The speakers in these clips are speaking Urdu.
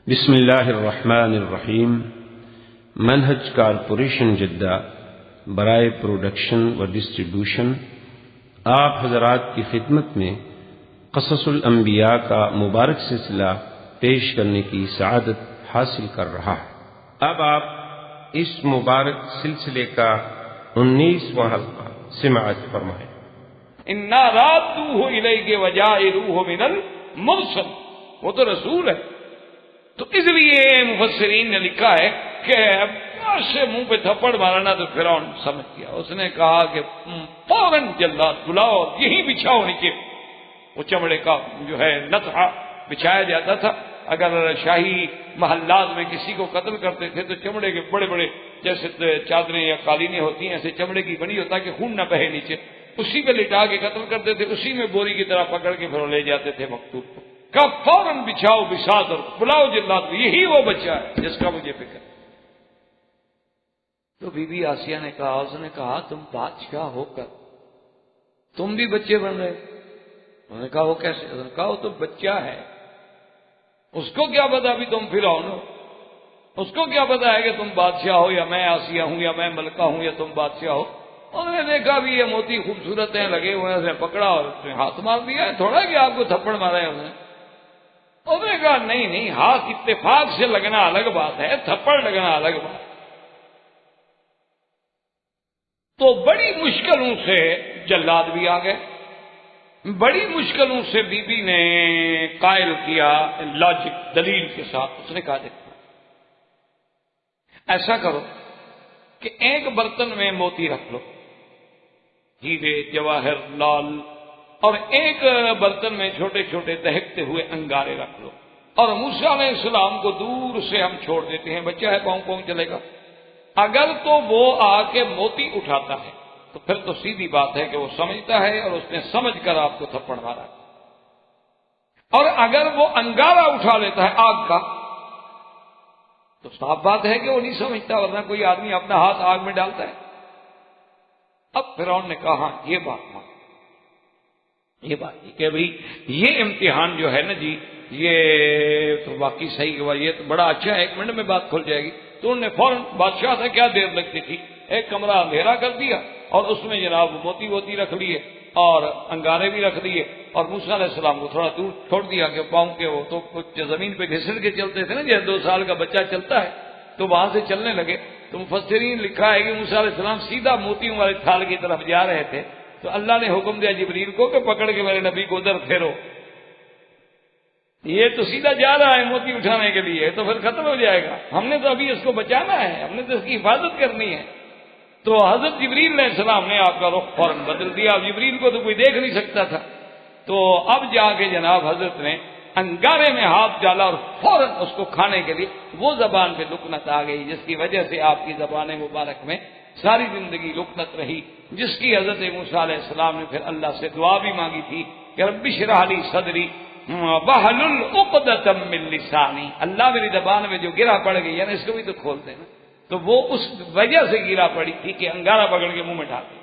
بسم اللہ الرحمن الرحیم۔ منہج کارپوریشن جدہ برائے پروڈکشن و ڈسٹریبیوشن آپ حضرات کی خدمت میں قصص الانبیاء کا مبارک سلسلہ پیش کرنے کی سعادت حاصل کر رہا ہے۔ اب آپ اس مبارک سلسلے کا 19واں حلقہ سماعت فرمائیں۔ اِنَّا رَادُّوهُ إِلَيْكَ وَجَاعِلُوهُ مِنَ الْمُرْسَلِينَ، وہ تو رسول ہے، تو اس لیے مفسرین نے لکھا ہے کہ سے منہ پہ تھپڑ مارنا تو فرعون سمجھ گیا۔ اس نے کہا کہ فوراً جلاد بلاؤ، یہی بچھاؤ نیچے۔ وہ چمڑے کا جو ہے نتھا بچھایا جاتا تھا، اگر شاہی محلات میں کسی کو قتل کرتے تھے تو چمڑے کے بڑے بڑے جیسے چادریں یا قالینیں ہوتی ہیں ایسے چمڑے کی بنی ہوتا کہ خون نہ بہے نیچے، اسی پہ لٹا کے قتل کرتے تھے، اسی میں بوری کی طرح پکڑ کے پھر لے جاتے تھے مقتول کو۔ کہ فوراً بچھاؤ بساط اور بلاؤ جلاد، یہی وہ بچہ ہے جس کا مجھے فکر۔ تو بی بی آسیہ نے کہا، اس نے کہا تم بادشاہ ہو کر تم بھی بچے بن رہے؟ انہوں نے کہا وہ کیسے؟ انہوں نے کہا وہ تو بچہ ہے، اس کو کیا پتا ابھی تم فرعون ہو، اس کو کیا پتا ہے کہ تم بادشاہ ہو یا میں آسیہ ہوں یا میں ملکہ ہوں یا تم بادشاہ ہو۔ انہوں نے دیکھا بھی یہ موتی خوبصورت ہیں لگے ہوئے ہیں، اس نے پکڑا اور اس نے ہاتھ مار دیا ہے، تھوڑا کہ آپ کو تھپڑ مارا ہے انہوں نے کہا نہیں ہاتھ اتفاق سے لگنا الگ بات ہے، تھپڑ لگنا الگ بات ہے۔ تو بڑی مشکلوں سے جلاد بھی آ گئے، بڑی مشکلوں سے بی بی نے قائل کیا لاجک دلیل کے ساتھ۔ اس نے کہا دیکھو ایسا کرو کہ ایک برتن میں موتی رکھ لو، ہیرے جواہر لال، اور ایک برتن میں چھوٹے چھوٹے دہکتے ہوئے انگارے رکھ لو، اور موسیٰ علیہ السلام کو دور سے ہم چھوڑ دیتے ہیں، بچہ ہے کون کون چلے گا۔ اگر تو وہ آ کے موتی اٹھاتا ہے تو پھر تو سیدھی بات ہے کہ وہ سمجھتا ہے اور اس نے سمجھ کر آپ کو تھپڑ مارا، اور اگر وہ انگارہ اٹھا لیتا ہے آگ کا تو صاف بات ہے کہ وہ نہیں سمجھتا، ورنہ کوئی آدمی اپنا ہاتھ آگ میں ڈالتا ہے۔ اب فرعون نے کہا ہاں یہ بات مان، یہ بات کہ بھئی یہ امتحان جو ہے نا جی یہ تو واقعی صحیح ہوا، یہ تو بڑا اچھا ہے، 1 منٹ میں بات کھل جائے گی۔ تو انہوں نے فوراً بادشاہ سے کیا دیر لگتی تھی، ایک کمرہ اندھیرا کر دیا اور اس میں جناب موتی رکھ لیے اور انگارے بھی رکھ دیے، اور موسیٰ علیہ السلام کو تھوڑا دور چھوڑ دیا کہ پاؤں کے وہ تو کچھ زمین پہ گھسڑ کے چلتے تھے نا، جیسے 2 سال کا بچہ چلتا ہے، تو وہاں سے چلنے لگے۔ تو مفسرین لکھا ہے کہ موسیٰ علیہ السلام سیدھا موتیوں والے تھال کی طرف جا رہے تھے تو اللہ نے حکم دیا جبریل کو کہ پکڑ کے میرے نبی کو ادھر پھیرو، یہ تو سیدھا جا رہا ہے موتی اٹھانے کے لیے، تو پھر ختم ہو جائے گا، ہم نے تو ابھی اس کو بچانا ہے، ہم نے تو اس کی حفاظت کرنی ہے۔ تو حضرت جبریل علیہ السلام نے آپ کا رخ فوراً بدل دیا، جبریل کو تو کوئی دیکھ نہیں سکتا تھا۔ تو اب جا کے جناب حضرت نے انگارے میں ہاتھ ڈالا اور فوراً اس کو کھانے کے لیے وہ زبان پہ لکنت آ گئی، جس کی وجہ سے آپ کی زبان مبارک میں ساری زندگی لکنت رہی، جس کی حضرت موسیٰ علیہ السلام نے پھر اللہ سے دعا بھی مانگی تھی کہ رب اشرح لی صدری واحلل عقدۃ من لسانی، اللہ میری زبان میں جو گرہ پڑ گئی ہے نا اس کو بھی تو کھول دینا۔ تو وہ اس وجہ سے گرہ پڑی تھی کہ انگارہ پکڑ کے منہ میں ڈال دیا۔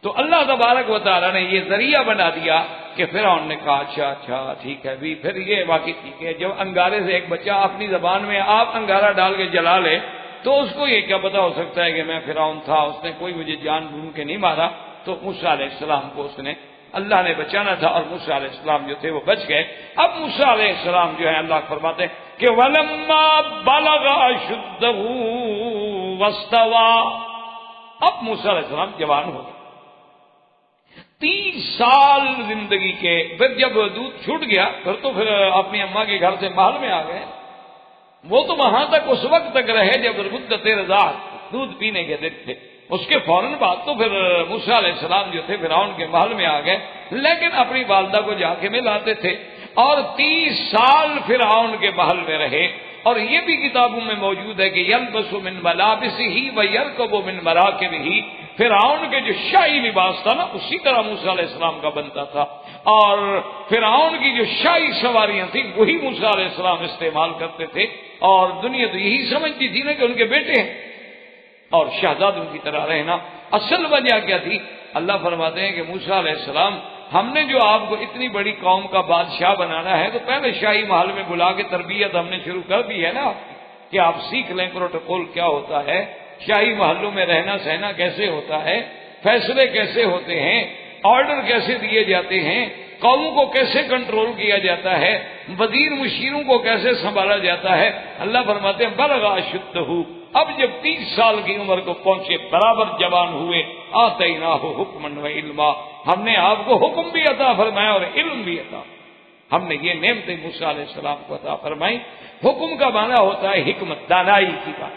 تو اللہ تبارک و تعالیٰ نے یہ ذریعہ بنا دیا کہ فرعون نے کہا اچھا ٹھیک ہے بھی، پھر یہ واقعی ٹھیک ہے، جب انگارے سے ایک بچہ اپنی زبان میں آپ انگارہ ڈال کے جلا لے تو اس کو یہ کیا پتا ہو سکتا ہے کہ میں فرعون تھا، اس نے کوئی مجھے جان بوجھ کے نہیں مارا۔ تو موسیٰ علیہ السلام کو اس نے اللہ نے بچانا تھا اور موسیٰ علیہ السلام جو تھے وہ بچ گئے۔ اب موسیٰ علیہ السلام جو ہے اللہ فرماتے ہیں کہ وَلَمَّا بَلَغَ أَشُدَّهُ وَاسْتَوَى، اب موسیٰ علیہ السلام جوان ہو گئے، 30 سال زندگی کے، پھر جب دودھ چھوٹ گیا پھر اپنی اماں کے گھر سے محل میں آ گئے۔ وہ تو وہاں تک اس وقت تک رہے جب مدت رضاعت دودھ پینے کے دن تھے، اس کے فوراً بعد تو پھر موسیٰ علیہ السلام جو تھے فرعون کے محل میں آ گئے، لیکن اپنی والدہ کو جا کے ملاتے تھے اور 30 سال فرعون کے محل میں رہے۔ اور یہ بھی کتابوں میں موجود ہے کہ یلبس من ملابسہ ویرکب من مراکبہ، فرعون کے جو شاہی لباس تھا نا اسی طرح موسیٰ علیہ السلام کا بنتا تھا، اور فرعون کی جو شاہی سواریاں تھیں وہی موسیٰ علیہ السلام استعمال کرتے تھے، اور دنیا تو یہی سمجھتی تھی نا کہ ان کے بیٹے ہیں اور شہزادوں کی طرح رہنا۔ اصل وجہ کیا تھی؟ اللہ فرماتے ہیں کہ موسیٰ علیہ السلام ہم نے جو آپ کو اتنی بڑی قوم کا بادشاہ بنانا ہے تو پہلے شاہی محل میں بلا کے تربیت ہم نے شروع کر دی ہے نا کہ آپ سیکھ لیں پروٹوکول کیا ہوتا ہے، شاہی محلوں میں رہنا سہنا کیسے ہوتا ہے، فیصلے کیسے ہوتے ہیں، آرڈر کیسے دیے جاتے ہیں، قوموں کو کیسے کنٹرول کیا جاتا ہے، وزیر مشیروں کو کیسے سنبھالا جاتا ہے۔ اللہ فرماتے ہیں بلغ اشدہ، اب جب 30 سال کی عمر کو پہنچے، برابر جوان ہوئے، آتیناہ حکما و علما، ہم نے آپ کو حکم بھی عطا فرمایا اور علم بھی عطا، ہم نے یہ نعمتیں موسیٰ علیہ السلام کو عطا فرمائی۔ حکم کا معنی ہوتا ہے حکمت، دانائی کی بات،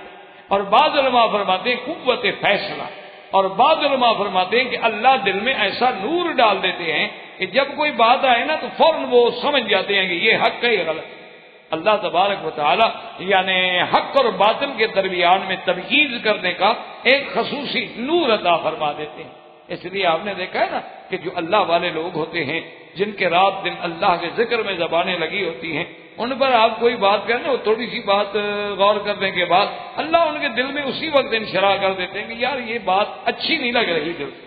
اور بعض علماء فرماتے ہیں قوت فیصلہ، اور بعض علماء فرماتے ہیں کہ اللہ دل میں ایسا نور ڈال دیتے ہیں کہ جب کوئی بات آئے نا تو فوراً وہ سمجھ جاتے ہیں کہ یہ حق ہے یہ غلط ہے۔ اللہ تبارک و تعالی یعنی حق اور باطل کے درمیان میں تمییز کرنے کا ایک خصوصی نور عطا فرما دیتے ہیں۔ اس لیے آپ نے دیکھا ہے نا کہ جو اللہ والے لوگ ہوتے ہیں، جن کے رات دن اللہ کے ذکر میں زبانیں لگی ہوتی ہیں، ان پر آپ کوئی بات کریں وہ تھوڑی سی بات غور کرنے کے بعد اللہ ان کے دل میں اسی وقت انشراح کر دیتے ہیں کہ یار یہ بات اچھی نہیں لگ رہی دل سے،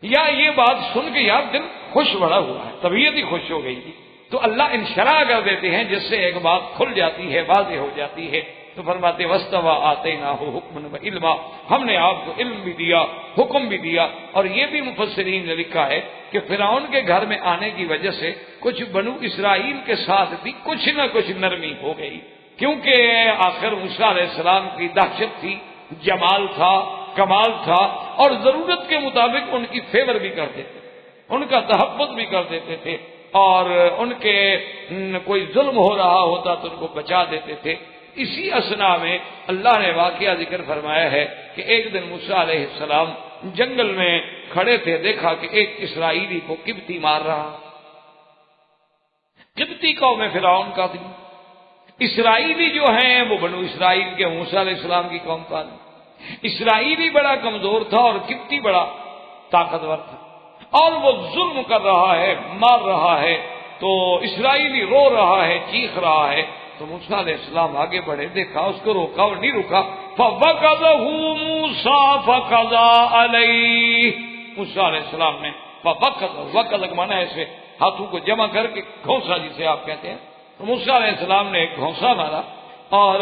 یا یہ بات سن کے یار دل خوش بڑا ہوا ہے، طبیعت ہی خوش ہو گئی تھی، تو اللہ انشراح کر دیتے ہیں جس سے ایک بات کھل جاتی ہے، واضح ہو جاتی ہے۔ تو فرماتے واستوى آتیناہ حکما و علما، ہم نے آپ کو علم بھی دیا، حکم بھی دیا۔ اور یہ بھی مفسرین نے لکھا ہے کہ فرعون کے گھر میں آنے کی وجہ سے کچھ بنو اسرائیل کے ساتھ بھی کچھ نہ کچھ نرمی ہو گئی، کیونکہ آخر موسیٰ علیہ السلام کی دہشت تھی، جمال تھا، کمال تھا، اور ضرورت کے مطابق ان کی فیور بھی کرتے تھے، ان کا تحفظ بھی کر دیتے تھے، اور ان کے کوئی ظلم ہو رہا ہوتا تو ان کو بچا دیتے تھے۔ اسی اثنا میں اللہ نے واقعہ ذکر فرمایا ہے کہ ایک دن موسیٰ علیہ السلام جنگل میں کھڑے تھے، دیکھا کہ ایک اسرائیلی کو قبطی مار رہا، قبطی قوم فرعون کا تھی، اسرائیلی جو ہیں وہ بنو اسرائیل کے موسیٰ علیہ السلام کی قوم کا نہیں، اسرائیلی بڑا کمزور تھا اور قبطی بڑا طاقتور تھا، اور وہ ظلم کر رہا ہے، مار رہا ہے، تو اسرائیلی رو رہا ہے، چیخ رہا ہے، تو موسیٰ علیہ السلام آگے بڑھے، دیکھا اس کو، روکا اور نہیں رکا، فَوَقَذَهُ مُوسَىٰ فَقَضَىٰ عَلَيْهِ، موسیٰ علیہ السلام نے وقت مانا ایسے ہاتھوں کو جمع کر کے گھونسا جسے آپ کہتے ہیں، تو موسیٰ علیہ السلام نے ایک گھونسا مارا، اور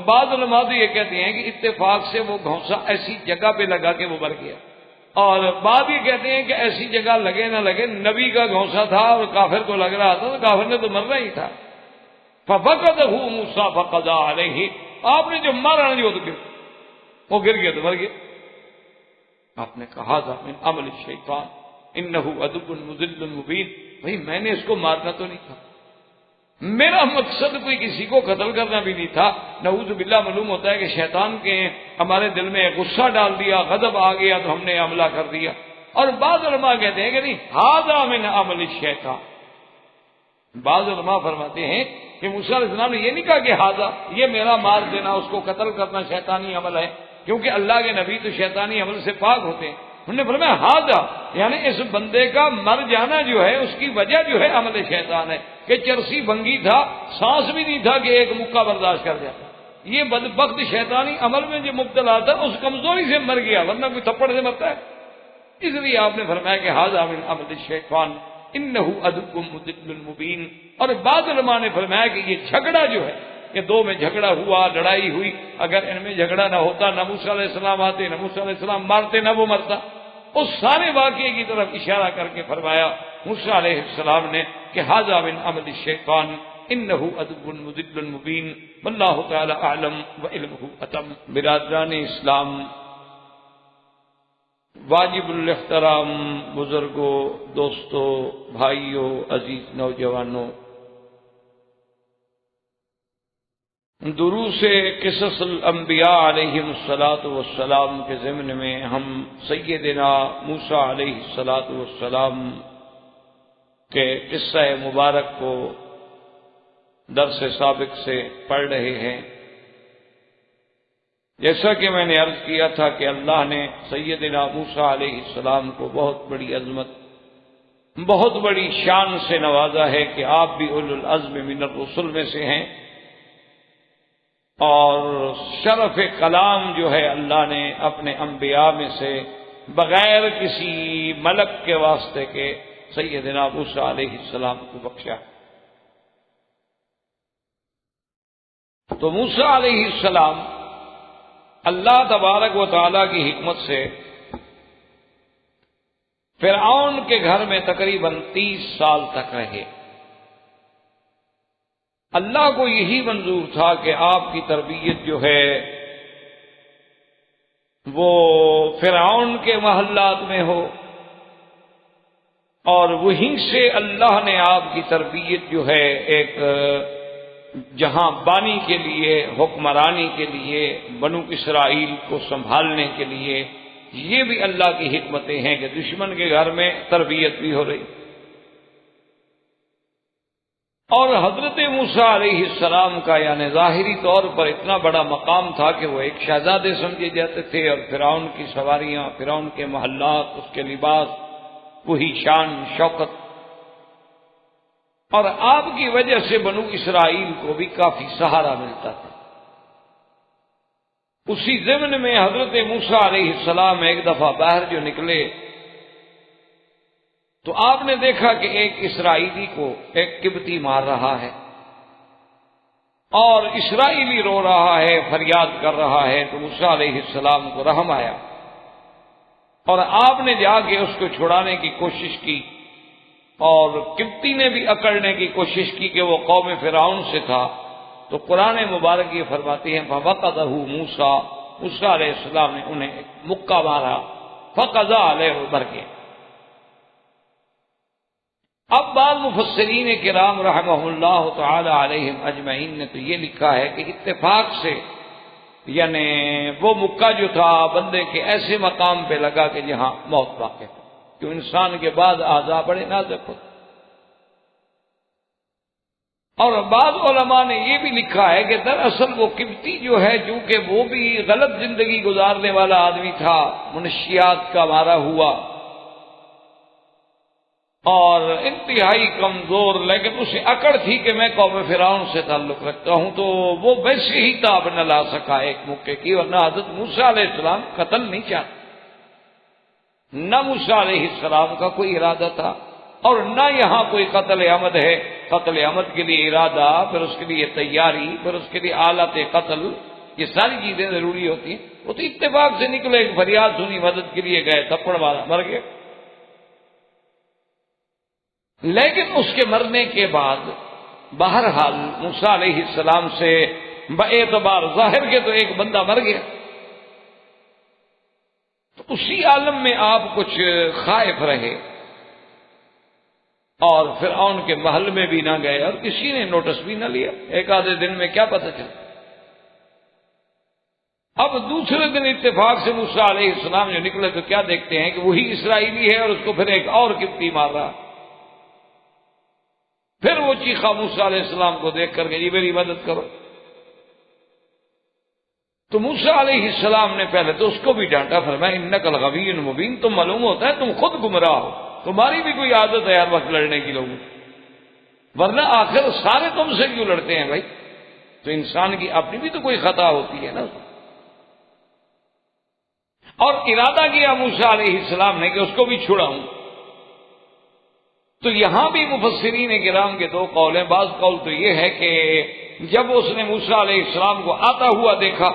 بعض علماء یہ کہتے ہیں کہ اتفاق سے وہ گھونسا ایسی جگہ پہ لگا کہ وہ مر گیا، اور بعض یہ کہتے ہیں کہ ایسی جگہ لگے نہ لگے، نبی کا گھونسا تھا اور کافر کو لگ رہا تھا تو کافر نے تو مرنا ہی تھا۔ فَفَقَدَهُ مُوسَىٰ فَقَضَىٰ عَلَيْهِ، آپ نے جو مارا نہیں وہ گر گیا تو مر گیا۔ آپ نے کہا تھا من عمل الشیطان انه عدو مضل مبین، بھائی میں نے اس کو مارنا تو نہیں تھا، میرا مقصد کوئی کسی کو قتل کرنا بھی نہیں تھا۔ نعوذ باللہ، معلوم ہوتا ہے کہ شیطان کے ہمارے دل میں غصہ ڈال دیا، غضب آ گیا تو ہم نے حملہ کر دیا۔ اور بعض علماء کہتے ہیں کہ نہیں، ھذا من عمل الشیطان، بعض علماء فرماتے ہیں کہ موسیٰ علیہ السلام نے یہ نہیں کہا کہ ھذا، یہ میرا مار دینا، اس کو قتل کرنا شیطانی عمل ہے، کیونکہ اللہ کے نبی تو شیطانی عمل سے پاک ہوتے ہیں۔ انہوں نے فرمایا ھذا، یعنی اس بندے کا مر جانا جو ہے اس کی وجہ جو ہے عمل شیطان ہے، کہ چرسی بھنگی تھا، سانس بھی نہیں تھا کہ ایک مکہ برداشت کر جاتا، یہ بدبخت شیطانی عمل میں جو مبتلا تھا اس کمزوری سے مر گیا، ورنہ کوئی تھپڑ سے مرتا ہے۔ اس لیے آپ نے فرمایا کہ ھذا من عمل الشیطان انه عدو مضل مبین۔ اور بعض علماء نے فرمایا کہ یہ جھگڑا جو ہے، کہ دو میں جھگڑا ہوا، لڑائی ہوئی، اگر ان میں جھگڑا نہ ہوتا نہ موسیٰ علیہ السلام آتے، نہ موسیٰ علیہ السلام مارتے، نہ وہ مرتا۔ اس سارے واقعے کی طرف اشارہ کر کے فرمایا موسیٰ علیہ السلام نے کہ ھذا من عمل الشیطان انه عدو مضل مبین، واللہ تعالی اعلم وعلمہ اتم۔ برادران اسلام، واجب الاحترام بزرگوں، دوستوں، بھائیوں، عزیز نوجوانوں، دروس قصص الانبیاء علیہم الصلاۃ والسلام کے ضمن میں ہم سیدنا موسیٰ علیہ الصلاۃ والسلام کے قصہ مبارک کو درس سابق سے پڑھ رہے ہیں۔ جیسا کہ میں نے عرض کیا تھا کہ اللہ نے سیدنا موسیٰ علیہ السلام کو بہت بڑی عظمت، بہت بڑی شان سے نوازا ہے کہ آپ بھی اولو العزم من الرسل میں سے ہیں، اور شرف کلام جو ہے اللہ نے اپنے انبیاء میں سے بغیر کسی ملک کے واسطے کے سیدنا موسیٰ علیہ السلام کو بخشا۔ تو موسیٰ علیہ السلام اللہ تبارک و تعالیٰ کی حکمت سے فرعون کے گھر میں تقریباً 30 سال تک رہے۔ اللہ کو یہی منظور تھا کہ آپ کی تربیت جو ہے وہ فرعون کے محلات میں ہو، اور وہیں سے اللہ نے آپ کی تربیت جو ہے ایک جہاں بانی کے لیے، حکمرانی کے لیے، بنو اسرائیل کو سنبھالنے کے لیے، یہ بھی اللہ کی حکمتیں ہیں کہ دشمن کے گھر میں تربیت بھی ہو رہی۔ اور حضرت موسیٰ علیہ السلام کا یعنی ظاہری طور پر اتنا بڑا مقام تھا کہ وہ ایک شہزادے سمجھے جاتے تھے، اور فرعون کی سواریاں، فرعون کے محلات، اس کے لباس، وہی شان شوکت، اور آپ کی وجہ سے بنو اسرائیل کو بھی کافی سہارا ملتا تھا۔ اسی ضمن میں حضرت موسیٰ علیہ السلام ایک دفعہ باہر جو نکلے تو آپ نے دیکھا کہ ایک اسرائیلی کو ایک قبطی مار رہا ہے، اور اسرائیلی رو رہا ہے، فریاد کر رہا ہے۔ تو موسیٰ علیہ السلام کو رحم آیا، اور آپ نے جا کے اس کو چھڑانے کی کوشش کی، اور قبطی نے بھی اکڑنے کی کوشش کی کہ وہ قوم فرعون سے تھا۔ تو قرآن مبارک یہ فرماتی ہیں فَوَقَذَهُ مُوسَىٰ، موسیٰ علیہ السلام نے انہیں ایک مکہ مارا، فَقَضَىٰ عَلَيْهِ، مر گئے۔ اب بعض مفسرین کرام رحمہ اللہ تعالی علیہم اجمعین نے تو یہ لکھا ہے کہ اتفاق سے یعنی وہ مکہ جو تھا بندے کے ایسے مقام پہ لگا کہ جہاں موت واقع ہے، کہ انسان کے بعد اعضاء بڑے نازک ہوتے۔ اور بعض علماء نے یہ بھی لکھا ہے کہ دراصل وہ قبطی جو ہے چونکہ وہ بھی غلط زندگی گزارنے والا آدمی تھا، منشیات کا مارا ہوا اور انتہائی کمزور، لیکن اسے اکڑ تھی کہ میں قوم فرعون سے تعلق رکھتا ہوں، تو وہ ویسے ہی تاب نہ لا سکا ایک موقع کی، ورنہ حضرت موسیٰ علیہ السلام قتل نہیں چاہتے، نہ موسیٰ علیہ السلام کا کوئی ارادہ تھا، اور نہ یہاں کوئی قتل عمد ہے۔ قتل عمد کے لیے ارادہ، پھر اس کے لیے تیاری، پھر اس کے لیے آلات قتل، یہ ساری چیزیں ضروری ہوتی ہیں۔ وہ تو اتفاق سے نکلے، فریاد سنی، مدد کے لیے گئے، تھپڑ مارا، مر گئے۔ لیکن اس کے مرنے کے بعد بہرحال موسیٰ علیہ السلام سے باعتبار ظاہر کے تو ایک بندہ مر گیا، تو اسی عالم میں آپ کچھ خائف رہے، اور فرعون کے محل میں بھی نہ گئے، اور کسی نے نوٹس بھی نہ لیا، ایک آدھے دن میں کیا پتہ چلا۔ اب دوسرے دن اتفاق سے موسیٰ علیہ السلام جو نکلے تو کیا دیکھتے ہیں کہ وہی اسرائیلی ہے، اور اس کو پھر ایک اور قبطی مار رہا۔ پھر وہ چیخا موسیٰ علیہ السلام کو دیکھ کر کہ جی میری مدد کرو۔ تو موسیٰ علیہ السلام نے پہلے تو اس کو بھی ڈانٹا، فرمایا انک لغوی مبین، تم معلوم ہوتا ہے تم خود گمراہ ہو، تمہاری بھی کوئی عادت ہے ہر وقت لڑنے کی لوگوں، ورنہ آخر سارے تم سے کیوں لڑتے ہیں بھائی؟ تو انسان کی اپنی بھی تو کوئی خطا ہوتی ہے نا۔ اور ارادہ کیا موسیٰ علیہ السلام نے کہ اس کو بھی چھڑاؤں۔ تو یہاں بھی مفسرین کرام کے دو قول ہیں۔ بعض قول تو یہ ہے کہ جب اس نے موسیٰ علیہ السلام کو آتا ہوا دیکھا،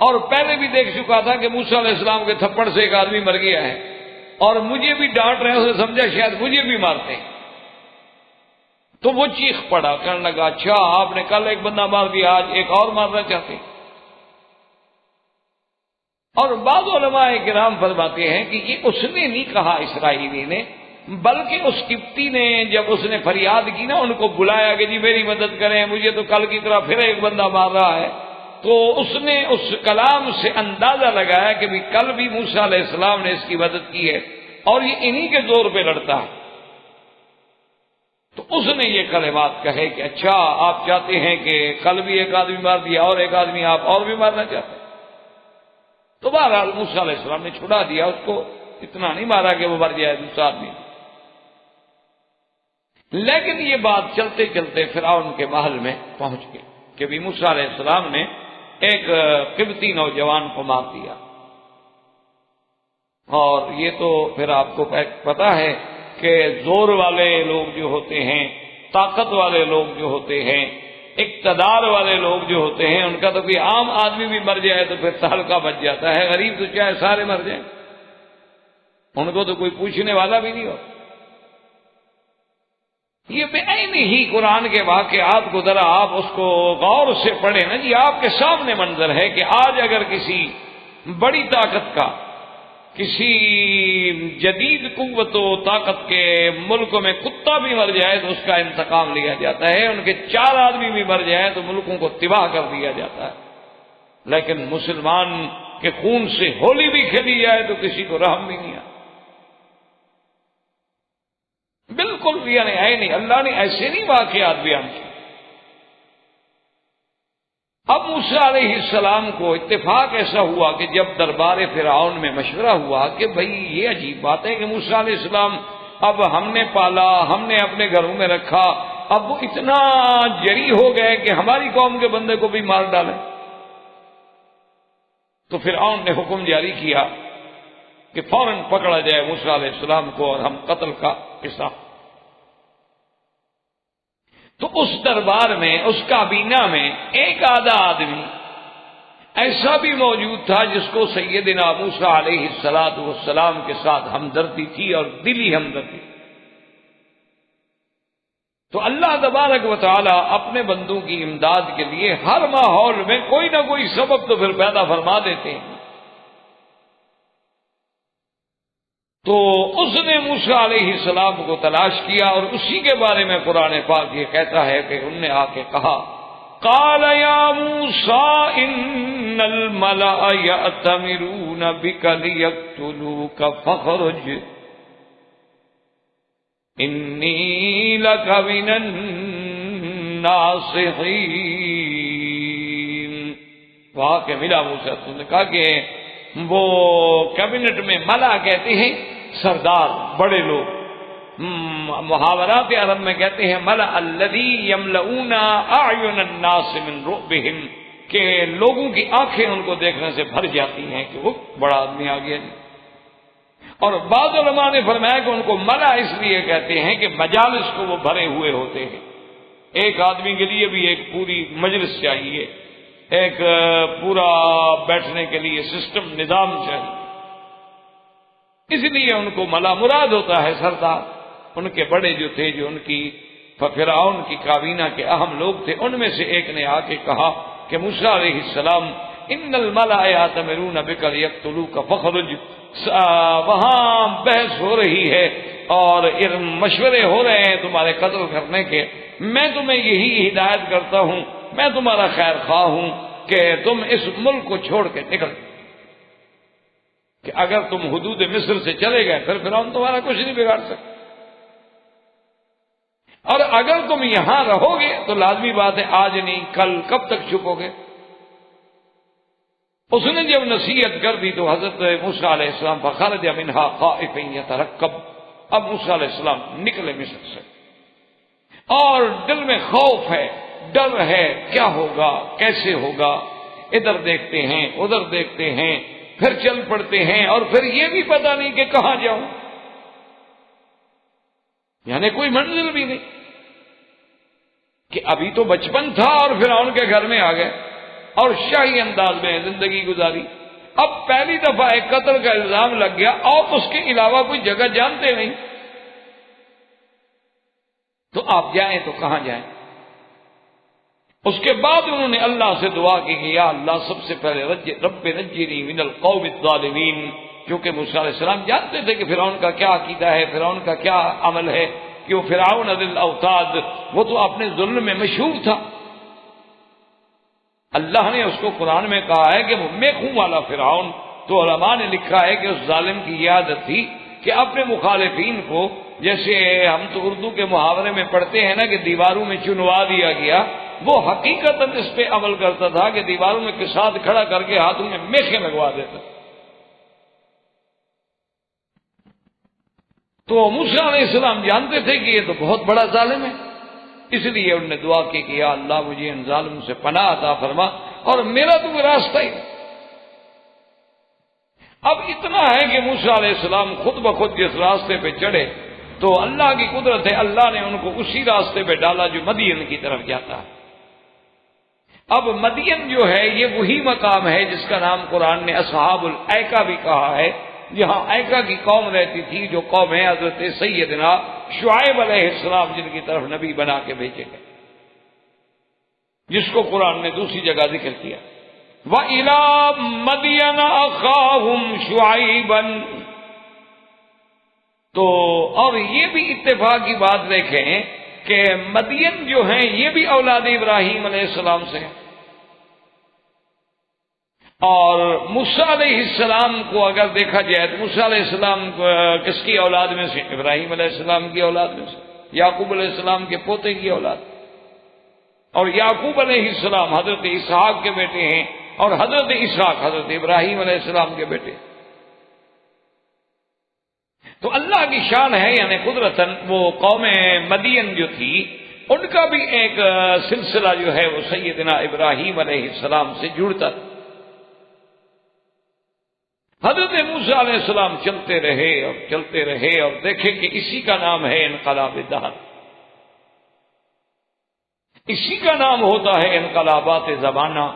اور پہلے بھی دیکھ چکا تھا کہ موسیٰ علیہ السلام کے تھپڑ سے ایک آدمی مر گیا ہے، اور مجھے بھی ڈانٹ رہے ہیں، اسے سمجھا شاید مجھے بھی مارتے ہیں، تو وہ چیخ پڑا، کہنے لگا اچھا آپ نے کل ایک بندہ مار دیا، آج ایک اور مارنا چاہتے ہیں۔ اور بعض علماء کرام فرماتے ہیں کہ یہ اس نے نہیں کہا اسرائیلی نے، بلکہ اس قبطی نے جب اس نے فریاد کی نا، ان کو بلایا کہ جی میری مدد کریں، مجھے تو کل کی طرح پھر ایک بندہ مار رہا ہے، تو اس نے اس کلام سے اندازہ لگایا کہ بھی کل بھی موسیٰ علیہ السلام نے اس کی مدد کی ہے، اور یہ انہی کے زور پہ لڑتا ہے۔ تو اس نے یہ کلمات کہے کہ اچھا آپ چاہتے ہیں کہ کل بھی ایک آدمی مار دیا، اور ایک آدمی آپ اور بھی مارنا چاہتے ہیں۔ تو بہرحال موسیٰ علیہ السلام نے چھڑا دیا اس کو، اتنا نہیں مارا کہ وہ مر جائے دوسرا آدمی۔ لیکن یہ بات چلتے چلتے فرعون کے محل میں پہنچ گئی کہ بھی موسیٰ علیہ السلام نے ایک قبطی نوجوان کو مار دیا، اور یہ تو پھر آپ کو پتا ہے کہ زور والے لوگ جو ہوتے ہیں، طاقت والے لوگ جو ہوتے ہیں، اقتدار والے لوگ جو ہوتے ہیں، ان کا تو کوئی عام آدمی بھی مر جائے تو پھر تہلکہ بچ جاتا ہے، غریب تو چاہے سارے مر جائیں، ان کو تو کوئی پوچھنے والا بھی نہیں ہوتا۔ یہ بے عین ہی قرآن کے واقعات کو ذرا آپ اس کو غور سے پڑھیں نا جی، آپ کے سامنے منظر ہے کہ آج اگر کسی بڑی طاقت کا، کسی جدید قوت و طاقت کے ملک میں کتا بھی مر جائے تو اس کا انتقام لیا جاتا ہے، ان کے 4 آدمی بھی مر جائیں تو ملکوں کو تباہ کر دیا جاتا ہے، لیکن مسلمان کے خون سے ہولی بھی کھیلی جائے تو کسی کو رحم بھی نہیں آتا۔ بالکل یعنی ہے نہیں، اللہ نے ایسے نہیں واقعات بیان کیے۔ اب موسیٰ علیہ السلام کو اتفاق ایسا ہوا کہ جب دربار فرعون میں مشورہ ہوا کہ بھئی یہ عجیب بات ہے کہ موسیٰ علیہ السلام اب ہم نے پالا، ہم نے اپنے گھروں میں رکھا، اب وہ اتنا جری ہو گئے کہ ہماری قوم کے بندے کو بھی مار ڈالیں۔ تو فرعون نے حکم جاری کیا کہ فوراً پکڑا جائے موسیٰ علیہ السلام کو اور ہم قتل کا حصہ۔ تو اس دربار میں، اس کابینہ میں ایک آدھا آدمی ایسا بھی موجود تھا جس کو سیدنا موسیٰ علیہ السلام کے ساتھ ہمدردی تھی اور دلی ہمدردی۔ تو اللہ تبارک و تعالی اپنے بندوں کی امداد کے لیے ہر ماحول میں کوئی نہ کوئی سبب تو پھر پیدا فرما دیتے ہیں۔ تو اس نے موسیٰ علیہ السلام کو تلاش کیا اور اسی کے بارے میں قرآن پاک یہ کہتا ہے کہ انہوں نے آ کے کہا، قال یا موسیٰ ان الملأ یأتمرون بک لیقتلوک فاخرج انی لک من الناصحین۔ وہاں کے ملا موسیٰ نے کہا کہ وہ کیبنٹ میں ملا کہتے ہیں سردار، بڑے لوگ، محاورات عرب میں کہتے ہیں ملا الذی یملؤون اعین الناس من رعبہم، کہ لوگوں کی آنکھیں ان کو دیکھنے سے بھر جاتی ہیں کہ وہ بڑا آدمی آ گیا۔ اور بعض علماء نے فرمایا کہ ان کو ملا اس لیے کہتے ہیں کہ مجالس کو وہ بھرے ہوئے ہوتے ہیں، ایک آدمی کے لیے بھی ایک پوری مجلس چاہیے، ایک پورا بیٹھنے کے لیے سسٹم، نظام چاہیے، اس لیے ان کو ملا مراد ہوتا ہے سردار۔ ان کے بڑے جو تھے، جو ان کی فرعون کی کابینہ کے اہم لوگ تھے، ان میں سے ایک نے آ کے کہا کہ موسیٰ علیہ السلام ان الملأ یأتمرون بک لیقتلوک فاخرج، وہاں بحث ہو رہی ہے اور مشورے ہو رہے ہیں تمہارے قتل کرنے کے، میں تمہیں یہی ہدایت کرتا ہوں، میں تمہارا خیر خواہ ہوں کہ تم اس ملک کو چھوڑ کے نکل، کہ اگر تم حدود مصر سے چلے گئے پھر فرعون تمہارا کچھ نہیں بگاڑ سکتا، اور اگر تم یہاں رہو گے تو لازمی بات ہے آج نہیں کل کب تک چھپو گے۔ اس نے جب نصیحت کر دی تو حضرت موسیٰ علیہ السلام فخرج منہا خائفا یترقب، اب موسیٰ علیہ السلام نکلے مصر سے اور دل میں خوف ہے، ڈر ہے، کیا ہوگا، کیسے ہوگا، ادھر دیکھتے ہیں ادھر دیکھتے ہیں، پھر چل پڑتے ہیں اور پھر یہ بھی پتہ نہیں کہ کہاں جاؤں، یعنی کوئی منزل بھی نہیں، کہ ابھی تو بچپن تھا اور فرعون کے گھر میں آ گئے اور شاہی انداز میں زندگی گزاری، اب پہلی دفعہ ایک قتل کا الزام لگ گیا اور اس کے علاوہ کوئی جگہ جانتے نہیں، تو آپ جائیں تو کہاں جائیں؟ اس کے بعد انہوں نے اللہ سے دعا کی کہ یا اللہ سب سے پہلے رب نجنی من القوم الظالمین، کیونکہ موسیٰ علیہ السلام جانتے تھے کہ فرعون کا کیا عقیدہ ہے، فرعون کا کیا عمل ہے، کہ وہ فرعون ذی الاوتاد، وہ تو اپنے ظلم میں مشہور تھا، اللہ نے اس کو قرآن میں کہا ہے کہ وہ میخوں والا فرعون، تو علماء نے لکھا ہے کہ اس ظالم کی یہ عادت تھی کہ اپنے مخالفین کو، جیسے ہم تو اردو کے محاورے میں پڑھتے ہیں نا کہ دیواروں میں چنوا دیا گیا، وہ حقیقتاً اس پہ عمل کرتا تھا کہ دیواروں میں کے ساتھ کھڑا کر کے ہاتھوں میں میخیں لگوا دیتا۔ تو موسیٰ علیہ السلام جانتے تھے کہ یہ تو بہت بڑا ظالم ہے، اس لیے انہوں نے دعا کی کہ یا اللہ مجھے ان ظالموں سے پناہ عطا فرما اور میرا تو کوئی راستہ ہی نہیں۔ اب اتنا ہے کہ موسیٰ علیہ السلام خود بخود جس راستے پہ چڑھے تو اللہ کی قدرت ہے، اللہ نے ان کو اسی راستے پہ ڈالا جو مدین کی طرف جاتا ہے۔ اب مدین جو ہے یہ وہی مقام ہے جس کا نام قرآن نے اصحاب الایکا بھی کہا ہے، جہاں ایکا کی قوم رہتی تھی، جو قوم ہے حضرت سیدنا شعیب علیہ السلام جن کی طرف نبی بنا کے بھیجے گئے، جس کو قرآن نے دوسری جگہ ذکر کیا، وَإِلَىٰ مَدْيَنَ أَخَاهُمْ شُعَيْبًا۔ تو اور یہ بھی اتفاق کی بات دیکھیں کہ مدین جو ہیں یہ بھی اولاد ابراہیم علیہ السلام سے ہیں، اور موسیٰ علیہ السلام کو اگر دیکھا جائے تو موسیٰ علیہ السلام کس کی اولاد میں سے؟ ابراہیم علیہ السلام کی اولاد میں سے، یعقوب علیہ السلام کے پوتے کی اولاد، اور یعقوب علیہ السلام حضرت اسحاق کے بیٹے ہیں، اور حضرت اسحاق حضرت ابراہیم علیہ السلام کے بیٹے۔ تو اللہ کی شان ہے، یعنی قدرتاً وہ قوم مدین جو تھی ان کا بھی ایک سلسلہ جو ہے وہ سیدنا ابراہیم علیہ السلام سے جڑتا تھا۔ حضرت موسیٰ علیہ السلام چلتے رہے اور دیکھیں کہ اسی کا نام ہے انقلاب دہر، اسی کا نام ہوتا ہے انقلابات زمانہ،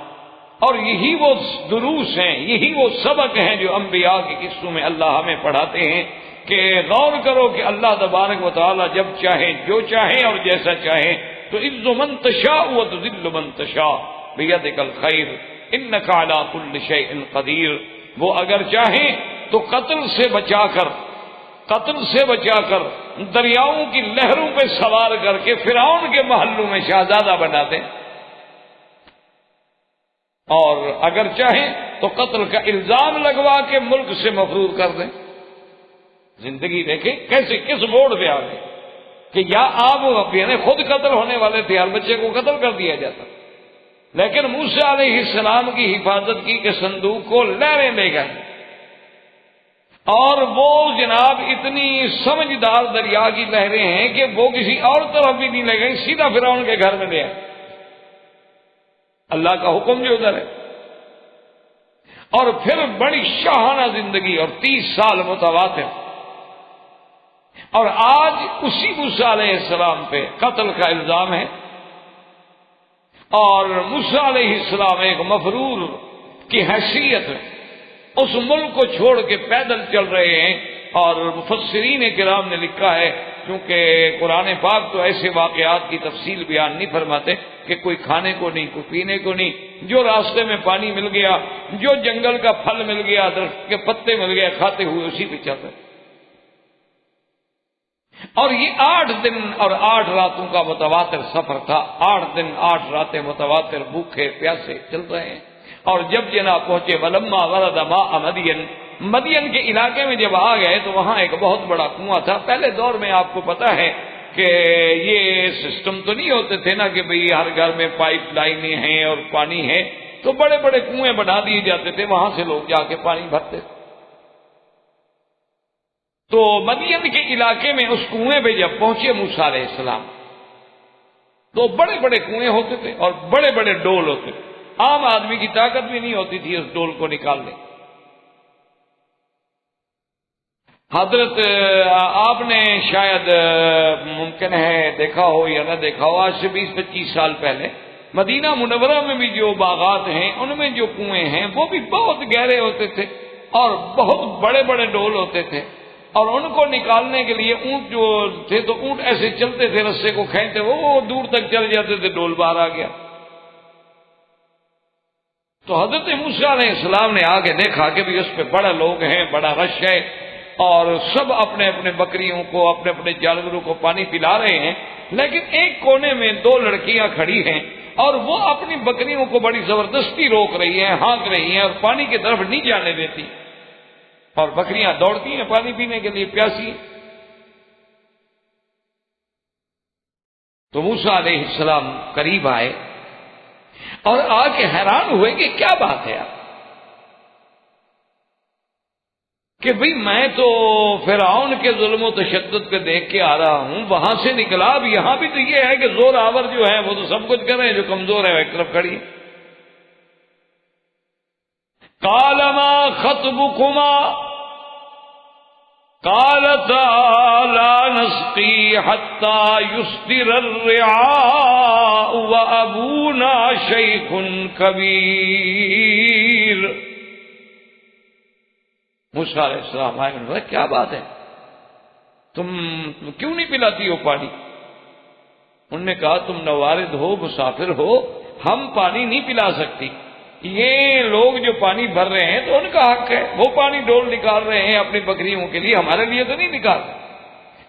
اور یہی وہ دروس ہیں، یہی وہ سبق ہیں جو انبیاء کے قصوں میں اللہ ہمیں پڑھاتے ہیں کہ غور کرو کہ اللہ تبارک و تعالی جب چاہے، جو چاہے اور جیسا چاہے، تو عز من تشاء و تذل من تشاء بیدک الخیر انک علی کل شیء قدیر۔ وہ اگر چاہیں تو قتل سے بچا کر دریاؤں کی لہروں پہ سوار کر کے فرعون کے محلوں میں شہزادہ بنا دیں، اور اگر چاہیں تو قتل کا الزام لگوا کے ملک سے مفرور کر دیں۔ زندگی دیکھیں کیسے کس موڑ پہ آ گئے کہ یا آپ یعنی خود قتل ہونے والے تھے، ہر بچے کو قتل کر دیا جاتا، لیکن موسیٰ علیہ السلام کی حفاظت کی کہ صندوق کو لہریں لے گئے، اور وہ جناب اتنی سمجھدار دریا کی لہریں ہیں کہ وہ کسی اور طرف بھی نہیں لے گئی، سیدھا فرعون کے گھر میں لے آئے، اللہ کا حکم جو ادھر ہے۔ اور پھر بڑی شاہانہ زندگی اور 30 سال متواتر، اور آج اسی موسیٰ علیہ السلام پہ قتل کا الزام ہے، اور موسیٰ علیہ السلام ایک مفرور کی حیثیت اس ملک کو چھوڑ کے پیدل چل رہے ہیں، اور مفسرین کرام نے لکھا ہے، کیونکہ قرآن پاک تو ایسے واقعات کی تفصیل بیان نہیں فرماتے کہ کوئی کھانے کو نہیں، کوئی پینے کو نہیں، جو راستے میں پانی مل گیا، جو جنگل کا پھل مل گیا، درخت کے پتے مل گئے، کھاتے ہوئے اسی پہ چل رہے۔ اور یہ 8 دن اور 8 راتوں کا متواتر سفر تھا، 8 دن 8 راتیں متواتر بھوکے پیاسے چل رہے ہیں، اور جب جناب پہنچے ولما ورد ماء مدین کے علاقے میں جب آ گئے تو وہاں ایک بہت بڑا کنواں تھا۔ پہلے دور میں آپ کو پتا ہے کہ یہ سسٹم تو نہیں ہوتے تھے نا کہ بھئی ہر گھر میں پائپ لائنیں ہیں اور پانی ہے، تو بڑے بڑے کنویں بنا دیے جاتے تھے، وہاں سے لوگ جا کے پانی بھرتے تھے۔ تو مدین کے علاقے میں اس کنویں پہ جب پہنچے موسیٰ علیہ السلام تو بڑے بڑے کنویں ہوتے تھے اور بڑے بڑے ڈول ہوتے تھے، عام آدمی کی طاقت بھی نہیں ہوتی تھی اس ڈول کو نکالنے۔ حضرت آپ نے شاید ممکن ہے دیکھا ہو یا نہ دیکھا ہو، آج سے 20-25 سال پہلے مدینہ منورہ میں بھی جو باغات ہیں ان میں جو کنویں ہیں وہ بھی بہت گہرے ہوتے تھے اور بہت بڑے بڑے ڈول ہوتے تھے، اور ان کو نکالنے کے لیے اونٹ جو تھے تو اونٹ ایسے چلتے تھے، رسے کو کھینچتے وہ دور تک چل جاتے تھے، ڈول باہر آ گیا۔ تو حضرت موسیٰ علیہ السلام نے آگے دیکھا کہ بھی اس پہ بڑا لوگ ہیں، بڑا رش ہے، اور سب اپنے اپنے بکریوں کو، اپنے اپنے جانوروں کو پانی پلا رہے ہیں، لیکن ایک کونے میں 2 لڑکیاں کھڑی ہیں اور وہ اپنی بکریوں کو بڑی زبردستی روک رہی ہیں، ہانک رہی ہیں اور پانی کی طرف نہیں جانے دیتی، اور بکریاں دوڑتی ہیں پانی پینے کے لیے، پیاسی۔ تو موسیٰ علیہ السلام قریب آئے اور آ کے حیران ہوئے کہ کیا بات ہے کہ بھئی میں تو فرعون کے ظلم و تشدد پہ دیکھ کے آ رہا ہوں، وہاں سے نکلا، اب یہاں بھی تو یہ ہے کہ زور آور جو ہے وہ تو سب کچھ کر رہے ہیں، جو کمزور ہے وہ ایک طرف کھڑی۔ قال ما خطبكما، قالتا لا نسقي حتى يصدر الرعاء وأبونا شيخ كبير. موسیٰ علیہ السلام آئے، انہوں نے کہا کیا بات ہے، تم کیوں نہیں پلاتی ہو پانی؟ انہوں نے کہا تم نوارد ہو، مسافر ہو، ہم پانی نہیں پلا سکتی. یہ لوگ جو پانی بھر رہے ہیں تو ان کا حق ہے، وہ پانی ڈول نکال رہے ہیں اپنی بکریوں کے لیے، ہمارے لیے تو نہیں نکال.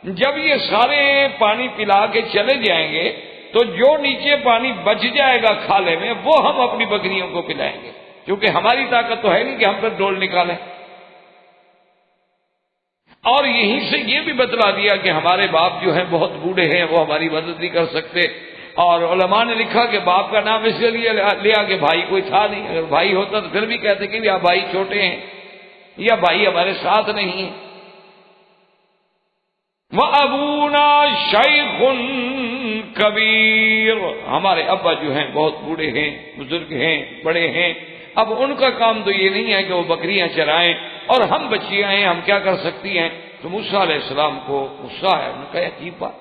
جب یہ سارے پانی پلا کے چلے جائیں گے تو جو نیچے پانی بچ جائے گا کھالے میں وہ ہم اپنی بکریوں کو پلائیں گے، کیونکہ ہماری طاقت تو ہے نہیں کہ ہم پھر ڈول نکالیں. اور یہیں سے یہ بھی بتلا دیا کہ ہمارے باپ جو ہیں بہت بوڑھے ہیں، وہ ہماری مدد نہیں کر سکتے. اور علماء نے لکھا کہ باپ کا نام اس لیے لیا کہ بھائی کوئی تھا نہیں، اگر بھائی ہوتا تو پھر بھی کہتے کہ یا بھائی چھوٹے ہیں یا بھائی ہمارے ساتھ نہیں ہیں. وَأَبُونَا شَيْخٌ کبیر، ہمارے ابا جو ہیں بہت بوڑھے ہیں، بزرگ ہیں، بڑے ہیں. اب ان کا کام تو یہ نہیں ہے کہ وہ بکریاں چرائیں اور ہم بچیاں ہیں، ہم کیا کر سکتی ہیں. تو موسیٰ علیہ السلام کو غصہ ہے، انہوں نے کہا عجیب بات.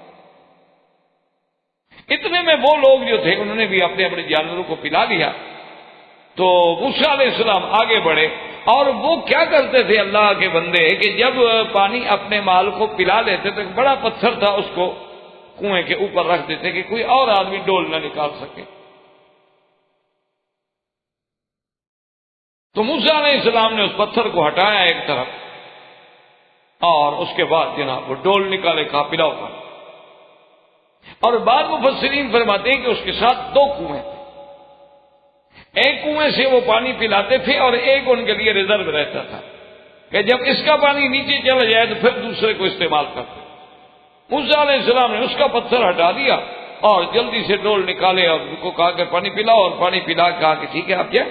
اتنے میں وہ لوگ جو تھے انہوں نے بھی اپنے اپنے جانوروں کو پلا لیا. تو موسیٰ علیہ السلام آگے بڑھے اور وہ کیا کرتے تھے اللہ کے بندے کہ جب پانی اپنے مال کو پلا لیتے تو ایک بڑا پتھر تھا اس کو کنویں کے اوپر رکھ دیتے کہ کوئی اور آدمی ڈول نہ نکال سکے. تو موسیٰ علیہ السلام نے اس پتھر کو ہٹایا ایک طرف اور اس کے بعد جناب وہ ڈول نکالے، کہا پلاؤ پانی. اور بعض مفسرین فرماتے ہیں کہ اس کے ساتھ دو کنویں تھے، ایک کنویں سے وہ پانی پلاتے تھے اور ایک ان کے لیے ریزرو رہتا تھا کہ جب اس کا پانی نیچے چلا جائے تو پھر دوسرے کو استعمال کرتے. موسیٰ علیہ السلام نے اس کا پتھر ہٹا دیا اور جلدی سے ڈول نکالے اور ان کو کہا کہ پانی پلاؤ، اور پانی پلا کہا کہ ٹھیک ہے آپ جائیں.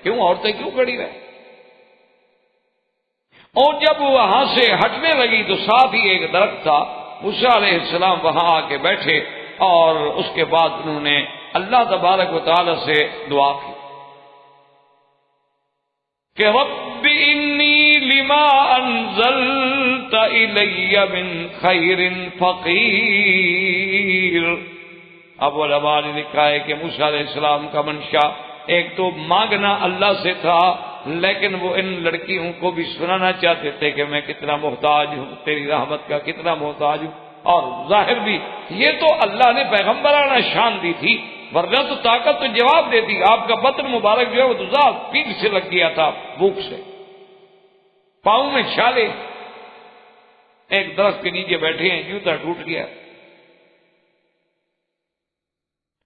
کیوں عورتیں کیوں کھڑی رہے؟ اور جب وہاں سے ہٹنے لگی تو ساتھ ہی ایک درخت تھا، موسیٰ علیہ السلام وہاں آ کے بیٹھے اور اس کے بعد انہوں نے اللہ تبارک و تعالی سے دعا کی کہ رب انی لما انزلت الی من خیر فقیر. اب علماء نے لکھا ہے کہ موسیٰ علیہ السلام کا منشا ایک تو مانگنا اللہ سے تھا، لیکن وہ ان لڑکیوں کو بھی سنانا چاہتے تھے کہ میں کتنا محتاج ہوں، تیری رحمت کا کتنا محتاج ہوں. اور ظاہر بھی یہ تو اللہ نے پیغمبرانہ شان دی تھی، ورنہ تو طاقت تو جواب دیتی. آپ کا بطن مبارک جو ہے وہ تو ذات پیٹ سے لگ گیا تھا، بھوک سے، پاؤں میں چھالے. ایک درخت کے نیچے بیٹھے ہیں، جوتا ٹوٹ گیا.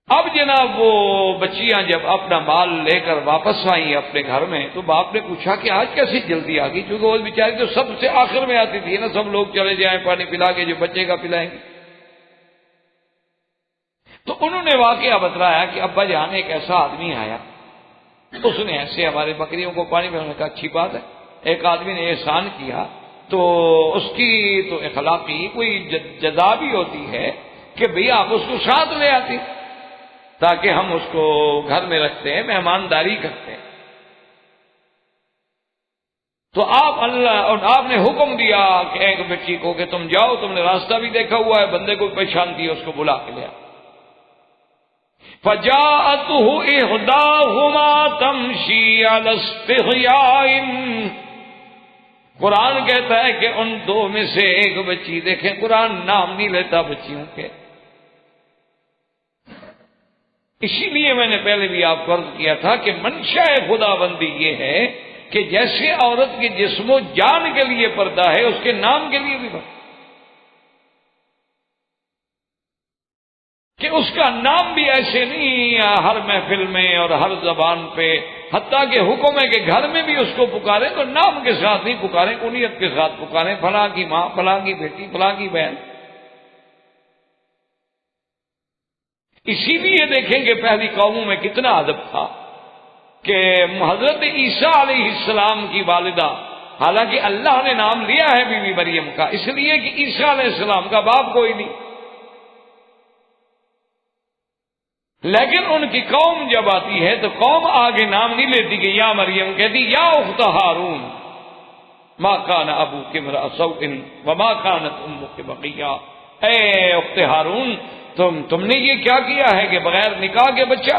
اب جناب وہ بچیاں جب اپنا مال لے کر واپس آئیں اپنے گھر میں تو باپ نے پوچھا کہ آج کیسی جلدی آ گئی، کیونکہ وہ بیچاری تو سب سے آخر میں آتی تھی نا، سب لوگ چلے جائیں پانی پلا کے، جو بچے کا پلائیں گے. تو انہوں نے واقعہ بتلایا کہ ابا جان ایک ایسا آدمی آیا، اس نے ایسے ہمارے بکریوں کو پانی پلانے کا. اچھی بات ہے، ایک آدمی نے احسان کیا تو اس کی تو اخلاقی کوئی جزا بھی ہوتی ہے کہ بھئی آپ اس کو ساتھ لے آتی تاکہ ہم اس کو گھر میں رکھتے ہیں، مہمانداری کرتے ہیں. تو آپ نے حکم دیا کہ ایک بچی کو کہ تم جاؤ، تم نے راستہ بھی دیکھا ہوا ہے، بندے کو پہچان دی، اس کو بلا کے لیا. فجاءته احداهما تمشي على استحياء. قرآن کہتا ہے کہ ان دو میں سے ایک بچی، دیکھیں قرآن نام نہیں لیتا بچیوں کے، اسی لیے میں نے پہلے بھی آپ کو عرض کیا تھا کہ منشاء خدا بندی یہ ہے کہ جیسے عورت کے جسم و جان کے لیے پردہ ہے، اس کے نام کے لیے بھی پردہ، کہ اس کا نام بھی ایسے نہیں ہر محفل میں اور ہر زبان پہ، حتیٰ کہ حکم ہے کہ گھر میں بھی اس کو پکاریں تو نام کے ساتھ نہیں پکاریں، کنیت کے ساتھ پکاریں، فلاں کی ماں، فلاں کی بیٹی، فلاں کی بہن. اسی لیے دیکھیں کہ پہلی قوموں میں کتنا ادب تھا کہ حضرت عیسیٰ علیہ السلام کی والدہ، حالانکہ اللہ نے نام لیا ہے بی بی مریم کا، اس لیے کہ عیسیٰ علیہ السلام کا باپ کوئی نہیں، لیکن ان کی قوم جب آتی ہے تو قوم آگے نام نہیں لیتی کہ یا مریم، کہتی یا اخت ہارون. ما کان ابوک امرأ سوء وما کانت امک بغیہ. اے اخت ہارون، تم نے یہ کیا کیا ہے کہ بغیر نکاح کے بچہ؟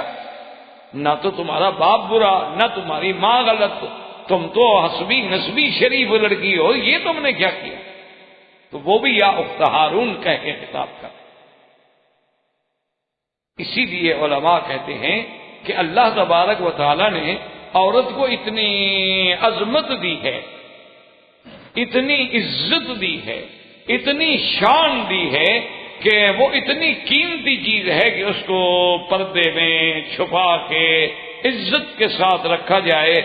نہ تو تمہارا باپ برا، نہ تمہاری ماں غلط، تم تو حسبی نسبی شریف لڑکی ہو، یہ تم نے کیا کیا؟ تو وہ بھی یا اخت ہارون کہہ کے خطاب کر. اسی لیے علماء کہتے ہیں کہ اللہ تبارک و تعالی نے عورت کو اتنی عظمت دی ہے، اتنی عزت دی ہے، اتنی شان دی ہے کہ وہ اتنی قیمتی چیز ہے کہ اس کو پردے میں چھپا کے عزت کے ساتھ رکھا جائے،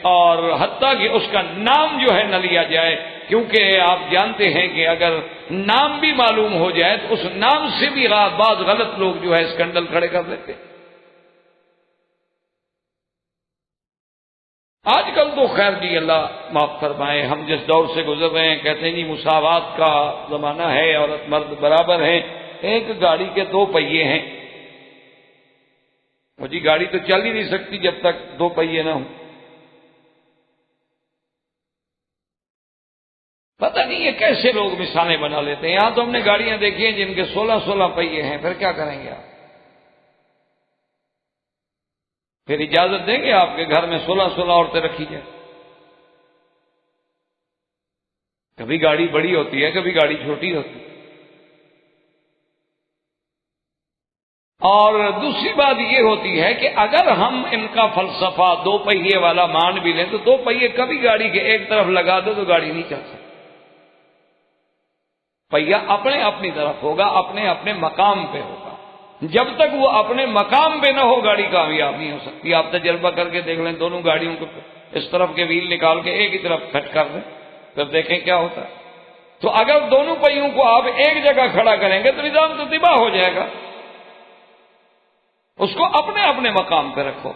اور حتیٰ کہ اس کا نام جو ہے نہ لیا جائے، کیونکہ آپ جانتے ہیں کہ اگر نام بھی معلوم ہو جائے تو اس نام سے بھی بعض غلط لوگ جو ہے اسکینڈل کھڑے کر دیتے. آج کل تو خیر جی اللہ معاف فرمائے، ہم جس دور سے گزر رہے ہیں کہتے ہیں جی مساوات کا زمانہ ہے، عورت مرد برابر ہیں، ایک گاڑی کے دو پہیے ہیں. وہ جی گاڑی تو چل ہی نہیں سکتی جب تک دو پہیے نہ ہوں. پتہ نہیں یہ کیسے لوگ مثالیں بنا لیتے ہیں. یہاں تو ہم نے گاڑیاں دیکھی ہیں جن کے 16 پہیے ہیں، پھر کیا کریں گے آپ؟ پھر اجازت دیں گے آپ کے گھر میں 16 عورتیں رکھی جائیں؟ کبھی گاڑی بڑی ہوتی ہے، کبھی گاڑی چھوٹی ہوتی ہے. اور دوسری بات یہ ہوتی ہے کہ اگر ہم ان کا فلسفہ دو پہیے والا مان بھی لیں تو دو پہیے کبھی گاڑی کے ایک طرف لگا دو تو گاڑی نہیں چل سکتی. پہیا اپنے اپنی طرف ہوگا، اپنے اپنے مقام پہ ہوگا. جب تک وہ اپنے مقام پہ نہ ہو گاڑی کامیاب نہیں ہو سکتی. آپ تجربہ کر کے دیکھ لیں، دونوں گاڑیوں کو اس طرف کے ویل نکال کے ایک ہی طرف فٹ کر دیں، پھر دیکھیں کیا ہوتا ہے. تو اگر دونوں پہیوں کو آپ ایک جگہ کھڑا کریں گے تو نظام تو تباہ ہو جائے گا. اس کو اپنے اپنے مقام پہ رکھو.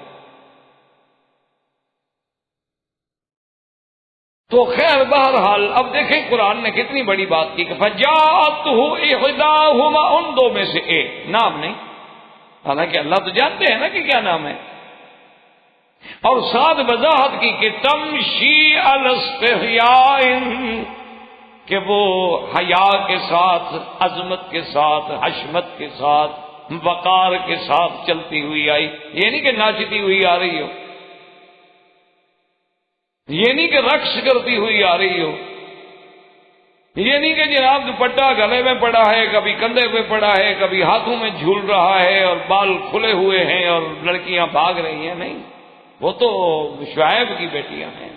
تو خیر بہرحال اب دیکھیں قرآن نے کتنی بڑی بات کی کہ فَجَاءَتْهُ إِحْدَاهُمَا، ان دو میں سے ایک، نام نہیں، حالانکہ اللہ تو جانتے ہیں نا کہ کیا نام ہے. اور ساتھ وضاحت کی کہ تمشی علی استحیاء، کہ وہ حیا کے ساتھ، عظمت کے ساتھ، حشمت کے ساتھ، وقار کے ساتھ چلتی ہوئی آئی. یہ نہیں کہ ناچتی ہوئی آ رہی ہو، یہ نہیں کہ رقص کرتی ہوئی آ رہی ہو، یہ نہیں کہ جناب دوپٹہ گلے میں پڑا ہے، کبھی کندھے پہ پڑا ہے، کبھی ہاتھوں میں جھول رہا ہے اور بال کھلے ہوئے ہیں اور لڑکیاں بھاگ رہی ہیں. نہیں، وہ تو شعیب کی بیٹیاں ہیں.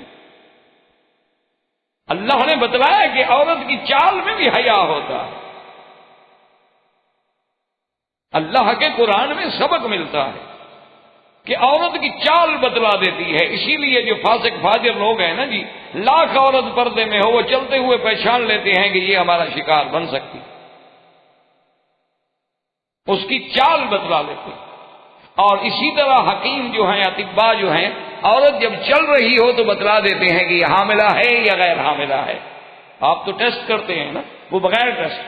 اللہ نے بتلایا کہ عورت کی چال میں بھی حیا ہوتا ہے. اللہ کے قرآن میں سبق ملتا ہے کہ عورت کی چال بدلا دیتی ہے. اسی لیے جو فاسق فاجر لوگ ہیں نا جی، لاکھ عورت پردے میں ہو، وہ چلتے ہوئے پہچان لیتے ہیں کہ یہ ہمارا شکار بن سکتی، اس کی چال بدلا لیتے ہیں. اور اسی طرح حکیم جو ہیں، اطباء جو ہیں، عورت جب چل رہی ہو تو بتلا دیتے ہیں کہ یہ حاملہ ہے یا غیر حاملہ ہے. آپ تو ٹیسٹ کرتے ہیں نا، وہ بغیر ٹیسٹ.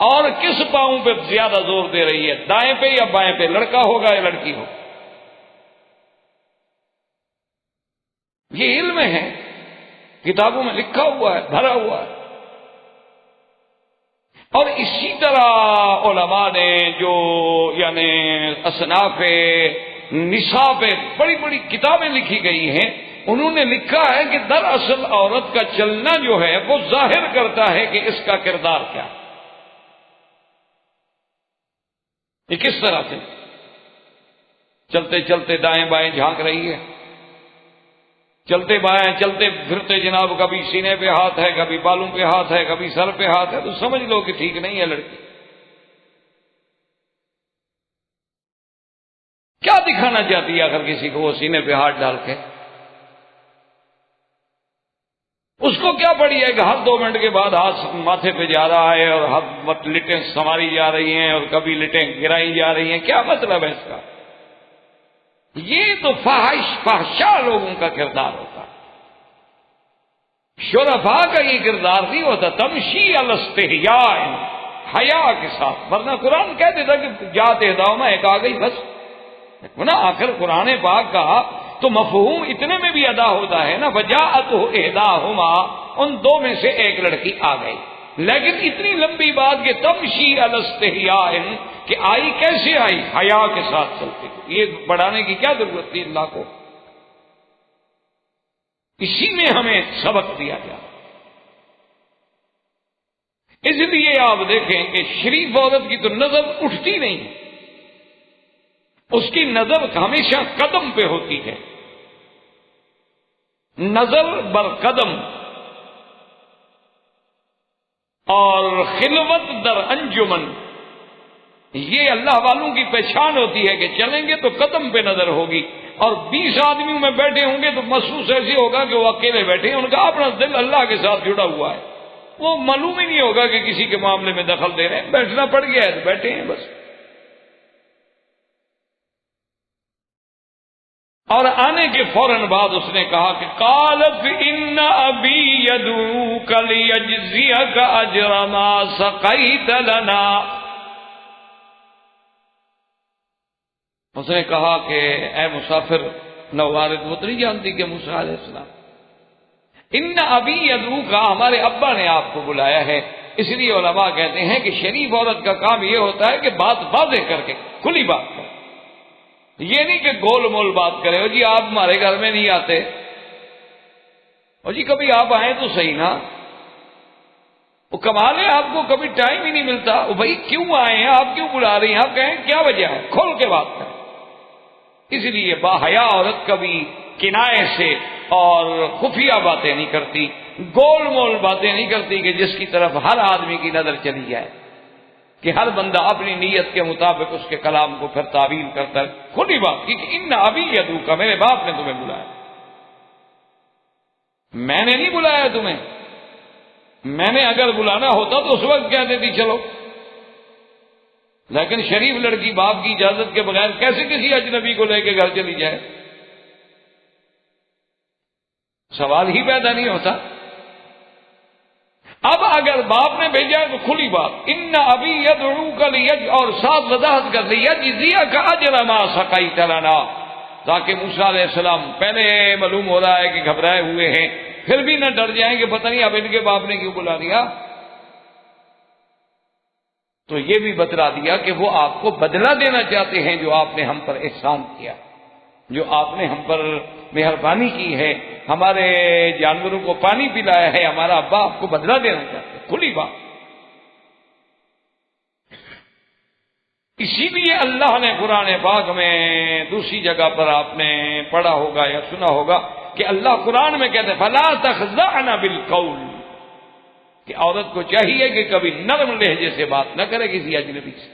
اور کس پاؤں پہ زیادہ زور دے رہی ہے، دائیں پہ یا بائیں پہ، لڑکا ہوگا یا لڑکی ہو. یہ علم ہے، کتابوں میں لکھا ہوا ہے، بھرا ہوا ہے. اور اسی طرح علماء نے جو یعنی اصناف نساء پہ بڑی بڑی کتابیں لکھی گئی ہیں، انہوں نے لکھا ہے کہ دراصل عورت کا چلنا جو ہے وہ ظاہر کرتا ہے کہ اس کا کردار کیا ہے. یہ کس طرح سے چلتے چلتے دائیں بائیں جھانک رہی ہے، چلتے بائیں چلتے پھرتے جناب کبھی سینے پہ ہاتھ ہے، کبھی بالوں پہ ہاتھ ہے، کبھی سر پہ ہاتھ ہے، تو سمجھ لو کہ ٹھیک نہیں ہے لڑکی. کیا دکھانا چاہتی ہے آخر کسی کو وہ سینے پہ ہاتھ ڈال کے؟ اس کو کیا پڑی ہے کہ ہر 2 منٹ کے بعد ہاتھ ماتھے پہ جا رہا ہے اور ہر وقت لٹیں سنواری جا رہی ہیں اور کبھی لٹیں گرائی جا رہی ہیں؟ کیا مطلب ہے اس کا؟ یہ تو فحشاء لوگوں کا کردار ہوتا ہے. شرفاء کا یہ کردار نہیں ہوتا. تمشی علی استحیاء، حیا کے ساتھ. ورنہ قرآن کہہ دیتا کہ جات احداہما، ایک آ گئی بس. نا آخر قرآن پاک کا تو مفہوم اتنے میں بھی ادا ہوتا ہے نا، وجاءتہ احداہما، ان دو میں سے ایک لڑکی آ گئی، لیکن اتنی لمبی بات کہ تمشی علی استحیاء، کہ آئی کیسے آئی؟ حیا کے ساتھ چلتے ہوئے۔ یہ بڑھانے کی کیا ضرورت تھی اللہ کو؟ اسی میں ہمیں سبق دیا گیا۔ اس لیے آپ دیکھیں کہ شریف عورت کی تو نظر اٹھتی نہیں، اس کی نظر ہمیشہ قدم پہ ہوتی ہے، نظر بر قدم، اور خلوت در انجمن، یہ اللہ والوں کی پہچان ہوتی ہے کہ چلیں گے تو قدم پہ نظر ہوگی، اور 20 آدمیوں میں بیٹھے ہوں گے تو محسوس ایسے ہوگا کہ وہ اکیلے بیٹھے ہیں، ان کا اپنا دل اللہ کے ساتھ جڑا ہوا ہے، وہ معلوم ہی نہیں ہوگا کہ کسی کے معاملے میں دخل دے رہے ہیں، بیٹھنا پڑ گیا ہے تو بیٹھے ہیں بس۔ اور آنے کے فوراً بعد اس نے کہا کہ قالت ان ابی یدعوک لیجزیک اجر ما سقیت لنا، اس نے کہا کہ اے مسافر نوارد، وہ تو نہیں جانتی کہ موسیٰ علیہ السلام، ان ابی یدعوک، ہمارے ابا نے آپ کو بلایا ہے۔ اس لیے علماء کہتے ہیں کہ شریف عورت کا کام یہ ہوتا ہے کہ بات واضح کر کے کھلی بات کرے، یہ نہیں کہ گول مول بات کرے، او جی آپ ہمارے گھر میں نہیں آتے، او جی کبھی آپ آئیں تو صحیح نا، وہ کمال ہے آپ کو کبھی ٹائم ہی نہیں ملتا، وہ بھائی کیوں آئے ہیں آپ، کیوں بلا رہی ہیں آپ، کہیں کیا وجہ ہے، کھول کے بات کریں۔ اس لیے باحیا عورت کبھی کنائے سے اور خفیہ باتیں نہیں کرتی، گول مول باتیں نہیں کرتی کہ جس کی طرف ہر آدمی کی نظر چلی جائے، کہ ہر بندہ اپنی نیت کے مطابق اس کے کلام کو پھر تعویل کرتا ہے۔ کھلی بات کی کہ ان ابی یدعوک، میرے باپ نے تمہیں بلایا، میں نے نہیں بلایا تمہیں، میں نے اگر بلانا ہوتا تو اس وقت کہہ دیتی چلو، لیکن شریف لڑکی باپ کی اجازت کے بغیر کیسے کسی اجنبی کو لے کے گھر چلی جائے؟ سوال ہی پیدا نہیں ہوتا۔ اب اگر باپ نے بھیجا ہے تو کھلی بات، ان ابی یدعوک لیج، اور ساتھ وضاحت کر دی یجزیک اجر ما سقیت لنا، تاکہ موسیٰ علیہ السلام پہلے معلوم ہو رہا ہے کہ گھبرائے ہوئے ہیں، پھر بھی نہ ڈر جائیں کہ پتہ نہیں اب ان کے باپ نے کیوں بلا لیا، تو یہ بھی بتلا دیا کہ وہ آپ کو بدلہ دینا چاہتے ہیں جو آپ نے ہم پر احسان کیا، جو آپ نے ہم پر مہربانی کی ہے، ہمارے جانوروں کو پانی پلایا ہے، ہمارا ابا آپ کو بدلہ دینا چاہتے ہیں۔ کھلی بات۔ اسی لیے اللہ نے قرآن پاک میں دوسری جگہ پر آپ نے پڑھا ہوگا یا سنا ہوگا کہ اللہ قرآن میں کہتے ہیں فَلَا تَخْضَعْنَ بِالْقَوْلِ، کہ عورت کو چاہیے کہ کبھی نرم لہجے سے بات نہ کرے کسی اجنبی سے،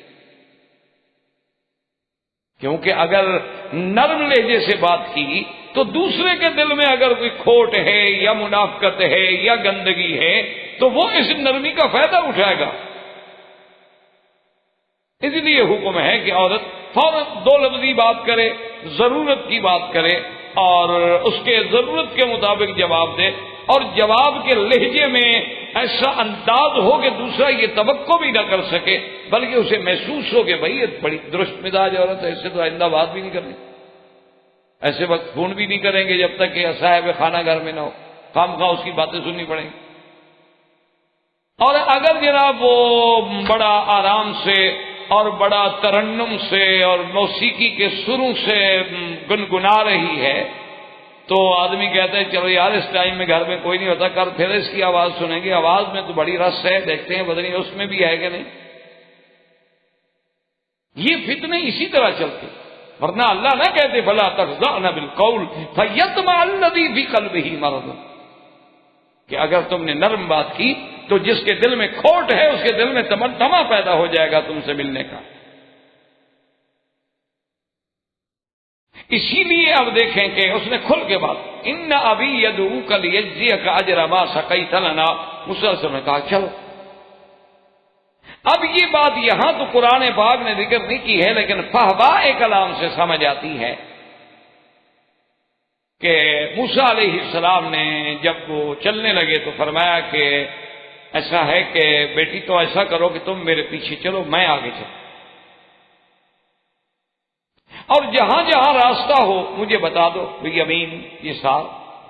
کیونکہ اگر نرم لہجے سے بات کی تو دوسرے کے دل میں اگر کوئی کھوٹ ہے یا منافقت ہے یا گندگی ہے تو وہ اس نرمی کا فائدہ اٹھائے گا۔ اس لیے حکم ہے کہ عورت فوراً دو لفظی بات کرے، ضرورت کی بات کرے، اور اس کے ضرورت کے مطابق جواب دے، اور جواب کے لہجے میں ایسا انداز ہو کہ دوسرا یہ توقع بھی نہ کر سکے، بلکہ اسے محسوس ہو کہ بھائی یہ بڑی درست مزاج عورت ہے، ایسے تو آئندہ بات بھی نہیں کرنی، ایسے وقت فون بھی نہیں کریں گے جب تک کہ صاحب خانہ گھر میں نہ ہو، خام خواہ اس کی باتیں سننی پڑیں گی۔ اور اگر جناب وہ بڑا آرام سے اور بڑا ترنم سے اور موسیقی کے سروں سے گنگنا رہی ہے تو آدمی کہتا ہے چلو یار اس ٹائم میں گھر میں کوئی نہیں ہوتا، کل پھر اس کی آواز سنیں گے، آواز میں تو بڑی رس ہے، دیکھتے ہیں بدنی اس میں بھی ہے کہ نہیں۔ یہ فتنے اسی طرح چلتے، ورنہ اللہ نہ کہتے فلا تخضعن بالقول فیطمع الذی فی قلبہ مرض، کہ اگر تم نے نرم بات کی تو جس کے دل میں کھوٹ ہے اس کے دل میں تمنا پیدا ہو جائے گا تم سے ملنے کا۔ اسی لیے اب دیکھیں کہ اس نے کھل کے بات، ان ابی یدعوک لیجزیک اجر ما سقیت لنا، مسلسل نے کہا چلو۔ اب یہ بات یہاں تو قرآن پاک نے ذکر نہیں کی ہے، لیکن فہواء کلام سے سمجھ آتی ہے کہ موسیٰ علیہ السلام نے جب وہ چلنے لگے تو فرمایا کہ ایسا ہے کہ بیٹی تو ایسا کرو کہ تم میرے پیچھے چلو، میں آگے چلوں۔ اور جہاں جہاں راستہ ہو مجھے بتا دو، یمین یہ سار،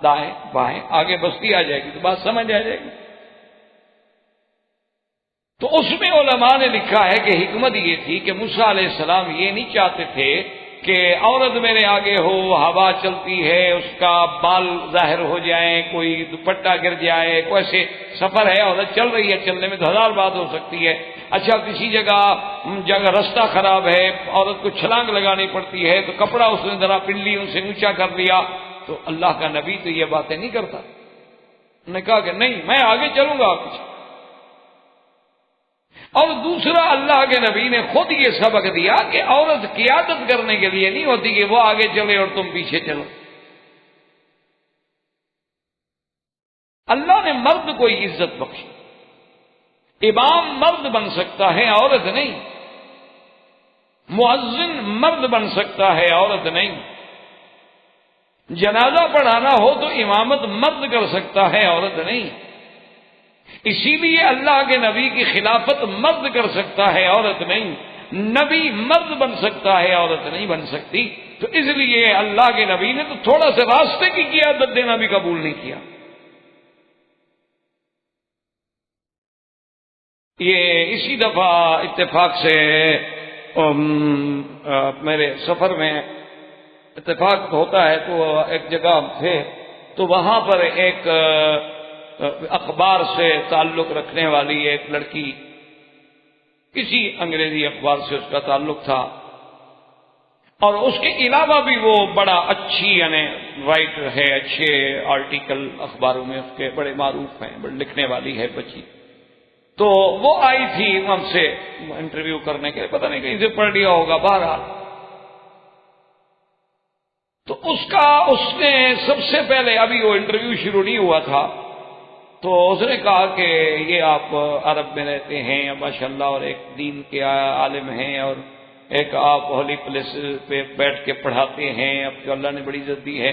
دائیں بائیں، آگے بستی آ جائے گی تو بات سمجھ آ جائے گی۔ تو اس میں علماء نے لکھا ہے کہ حکمت یہ تھی کہ موسیٰ علیہ السلام یہ نہیں چاہتے تھے کہ عورت میرے آگے ہو، ہوا چلتی ہے اس کا بال ظاہر ہو جائیں، کوئی دوپٹہ گر جائے، کوئی ایسے سفر ہے، عورت چل رہی ہے، چلنے میں تو ہزار بات ہو سکتی ہے۔ اچھا کسی جگہ رستہ خراب ہے، عورت کو چھلانگ لگانی پڑتی ہے تو کپڑا اس نے ذرا پنڈلیوں سے اونچا کر لیا، تو اللہ کا نبی تو یہ باتیں نہیں کرتا۔ انہوں نے کہا کہ نہیں، میں آگے چلوں گا آپ پیچھے۔ اور دوسرا، اللہ کے نبی نے خود یہ سبق دیا کہ عورت قیادت کرنے کے لیے نہیں ہوتی کہ وہ آگے چلے اور تم پیچھے چلو۔ اللہ نے مرد کو عزت بخشی، امام مرد بن سکتا ہے عورت نہیں، مؤذن مرد بن سکتا ہے عورت نہیں، جنازہ پڑھانا ہو تو امامت مرد کر سکتا ہے عورت نہیں، اسی لیے اللہ کے نبی کی خلافت مرد کر سکتا ہے عورت نہیں، نبی مرد بن سکتا ہے عورت نہیں بن سکتی۔ تو اس لیے اللہ کے نبی نے تو تھوڑا سا راستے کی قیادت دینا بھی قبول نہیں کیا۔ یہ اسی دفعہ اتفاق سے میرے سفر میں اتفاق ہوتا ہے، تو ایک جگہ تھے تو وہاں پر ایک اخبار سے تعلق رکھنے والی ایک لڑکی، کسی انگریزی اخبار سے اس کا تعلق تھا، اور اس کے علاوہ بھی وہ بڑا اچھی یعنی رائٹر ہے، اچھے آرٹیکل اخباروں میں اس کے بڑے معروف ہیں، بڑے لکھنے والی ہے بچی۔ تو وہ آئی تھی ہم سے انٹرویو کرنے کے لیے، پتہ نہیں کہیں سے پڑھ لیا ہوگا، بہرحال تو اس نے سب سے پہلے، ابھی وہ انٹرویو شروع نہیں ہوا تھا، تو اس نے کہا کہ یہ آپ عرب میں رہتے ہیں ماشاءاللہ، اور ایک دین کے عالم ہیں، اور ایک آپ ہولی پلیس پہ بیٹھ کے پڑھاتے ہیں، اب تو اللہ نے بڑی عزت دی ہے،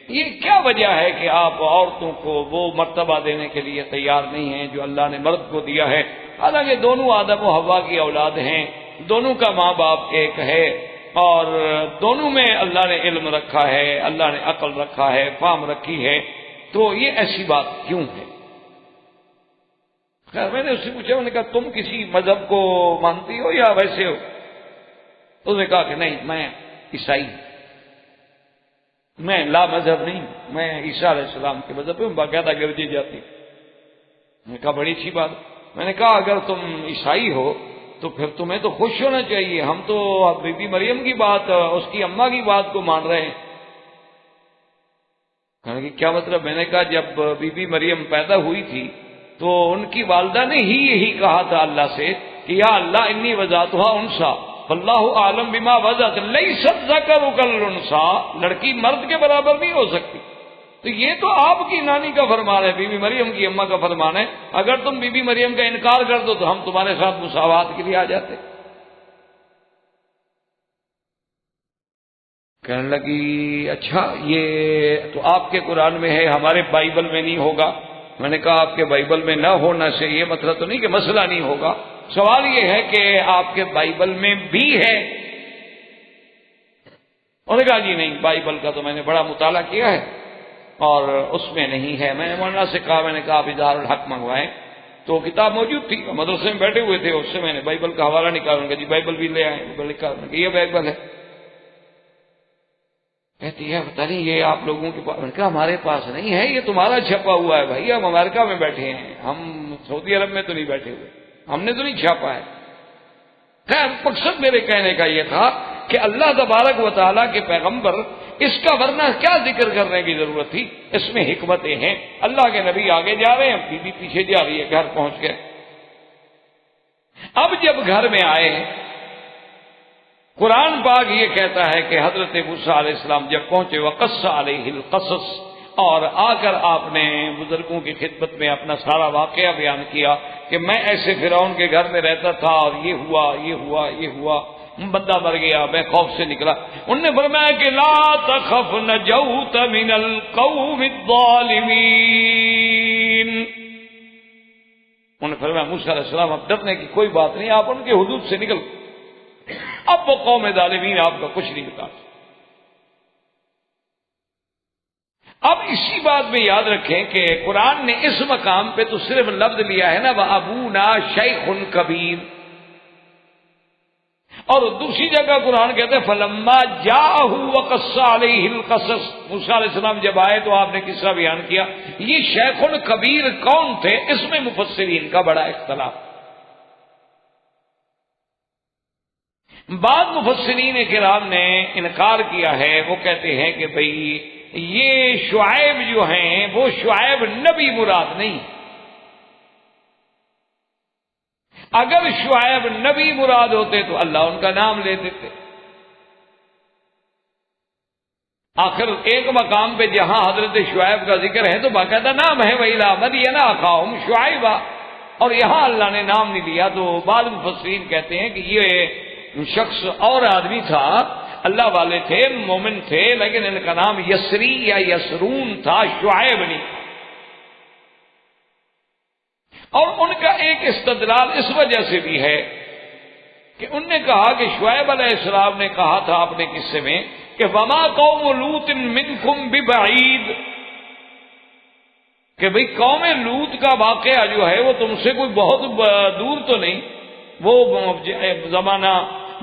یہ کیا وجہ ہے کہ آپ عورتوں کو وہ مرتبہ دینے کے لیے تیار نہیں ہیں جو اللہ نے مرد کو دیا ہے؟ حالانکہ دونوں آدم و حوا کی اولاد ہیں، دونوں کا ماں باپ ایک ہے، اور دونوں میں اللہ نے علم رکھا ہے، اللہ نے عقل رکھا ہے، فہم رکھی ہے، تو یہ ایسی بات کیوں ہے؟ خیر میں نے اس سے پوچھا، میں نے کہا تم کسی مذہب کو مانتی ہو یا ویسے ہو؟ اس نے کہا کہ نہیں، میں عیسائی ہوں، میں لا مذہب نہیں، میں عیسیٰ علیہ السلام کے مذہب پہ باقاعدہ گرجے جاتی ہوں۔ میں نے کہا بڑی اچھی بات۔ میں نے کہا اگر تم عیسائی ہو تو پھر تمہیں تو خوش ہونا چاہیے، ہم تو بی بی مریم کی بات، اس کی اماں کی بات کو مان رہے ہیں۔ کہنے کہ کیا مطلب؟ میں نے کہا جب بی بی مریم پیدا ہوئی تھی تو ان کی والدہ نے ہی یہی کہا تھا اللہ سے کہ یا اللہ انی وضعتها انثى واللہ اعلم بما وضعت لیس الذکر کالانثى، لڑکی مرد کے برابر نہیں ہو سکتی۔ تو یہ تو آپ کی نانی کا فرمان ہے، بی بی مریم کی اماں کا فرمان ہے، اگر تم بی بی مریم کا انکار کر دو تو ہم تمہارے ساتھ مساوات کے لیے آ جاتے۔ کہنے لگی اچھا یہ تو آپ کے قرآن میں ہے، ہمارے بائبل میں نہیں ہوگا۔ میں نے کہا آپ کے بائبل میں نہ ہونا سے یہ مطلب تو نہیں کہ مسئلہ نہیں ہوگا، سوال یہ ہے کہ آپ کے بائبل میں بھی ہے؟ انہوں نے کہا جی نہیں، بائبل کا تو میں نے بڑا مطالعہ کیا ہے اور اس میں نہیں ہے۔ میں نے مولانا سے کہا، میں نے کہا آپ اظہار الحق منگوائیں، تو کتاب موجود تھی، مدرسے میں بیٹھے ہوئے تھے، اس سے میں نے بائبل کا حوالہ نکالا، کہ جی بائبل بھی لے آئے، لکھا کہ یہ بائبل ہے۔ کہتی ہے پتہ نہیں یہ آپ لوگوں کے پاس؟ میں نے کہا ہمارے پاس نہیں ہے، یہ تمہارا چھپا ہوا ہے بھائی، ہم امریکہ میں بیٹھے ہیں، ہم سعودی عرب میں تو نہیں بیٹھے ہوئے، ہم نے تو نہیں چھاپا ہے۔ خیر مقصد میرے کہنے کا یہ تھا کہ اللہ تبارک و تعالیٰ کے پیغمبر، اس کا ورنہ کیا ذکر کرنے کی ضرورت تھی؟ اس میں حکمتیں ہیں۔ اللہ کے نبی آگے جا رہے ہیں، بی بی پیچھے جا رہی ہے، گھر پہنچ گئے۔ اب جب گھر میں آئے، قرآن پاک یہ کہتا ہے کہ حضرت موسیٰ علیہ السلام جب پہنچے وقص علیہ القصص، اور آ کر آپ نے بزرگوں کی خدمت میں اپنا سارا واقعہ بیان کیا کہ میں ایسے فرعون کے گھر میں رہتا تھا اور یہ ہوا یہ ہوا یہ ہوا، بندہ مر گیا، میں خوف سے نکلا۔ انہوں نے فرمایا کہ لا تخف نجوت من القوم الظالمین۔ انہوں نے فرمایا موسیٰ علیہ السلام اب ڈرنے کی کوئی بات نہیں، آپ ان کے حدود سے نکل۔ اب وہ قوم ظالمین آپ کا کچھ نہیں بتا سکتے۔ اب اسی بات میں یاد رکھیں کہ قرآن نے اس مقام پہ تو صرف لفظ لیا ہے نا وَأَبُونَا شَيْخٌ کبیر، اور دوسری جگہ قرآن کہتے ہیں فَلَمَّا جَاءَهُ وَقَصَّ عَلَيْهِ الْقَصَص، موسیٰ علیہ السلام جب آئے تو آپ نے قصہ بیان کیا۔ یہ شیخ کبیر کون تھے، اس میں مفسرین کا بڑا اختلاف۔ بعض مفسرین کرام نے انکار کیا ہے، وہ کہتے ہیں کہ بھئی یہ شعیب جو ہیں وہ شعیب نبی مراد نہیں، اگر شعیب نبی مراد ہوتے تو اللہ ان کا نام لے دیتے۔ آخر ایک مقام پہ جہاں حضرت شعیب کا ذکر ہے تو باقاعدہ نام ہے وَإِلَىٰ مَدْيَنَ أَخَاهُمْ شُعَيْبًا، اور یہاں اللہ نے نام نہیں لیا۔ تو بعض مفسرین کہتے ہیں کہ یہ شخص اور آدمی تھا، اللہ والے تھے، مومن تھے، لیکن ان کا نام یسری یا یسرون تھا، شعیب نہیں تھا۔ اور ان کا ایک استدلال اس وجہ سے بھی ہے کہ ان نے کہا کہ شعیب علیہ السلام نے کہا تھا اپنے قصے میں کہ وَمَا قَوْمُ لُوطٍ مِّنْكُمْ بِبَعِيدٍ، کہ بھئی قوم لوط کا واقعہ جو ہے وہ تم سے کوئی بہت دور تو نہیں، وہ زمانہ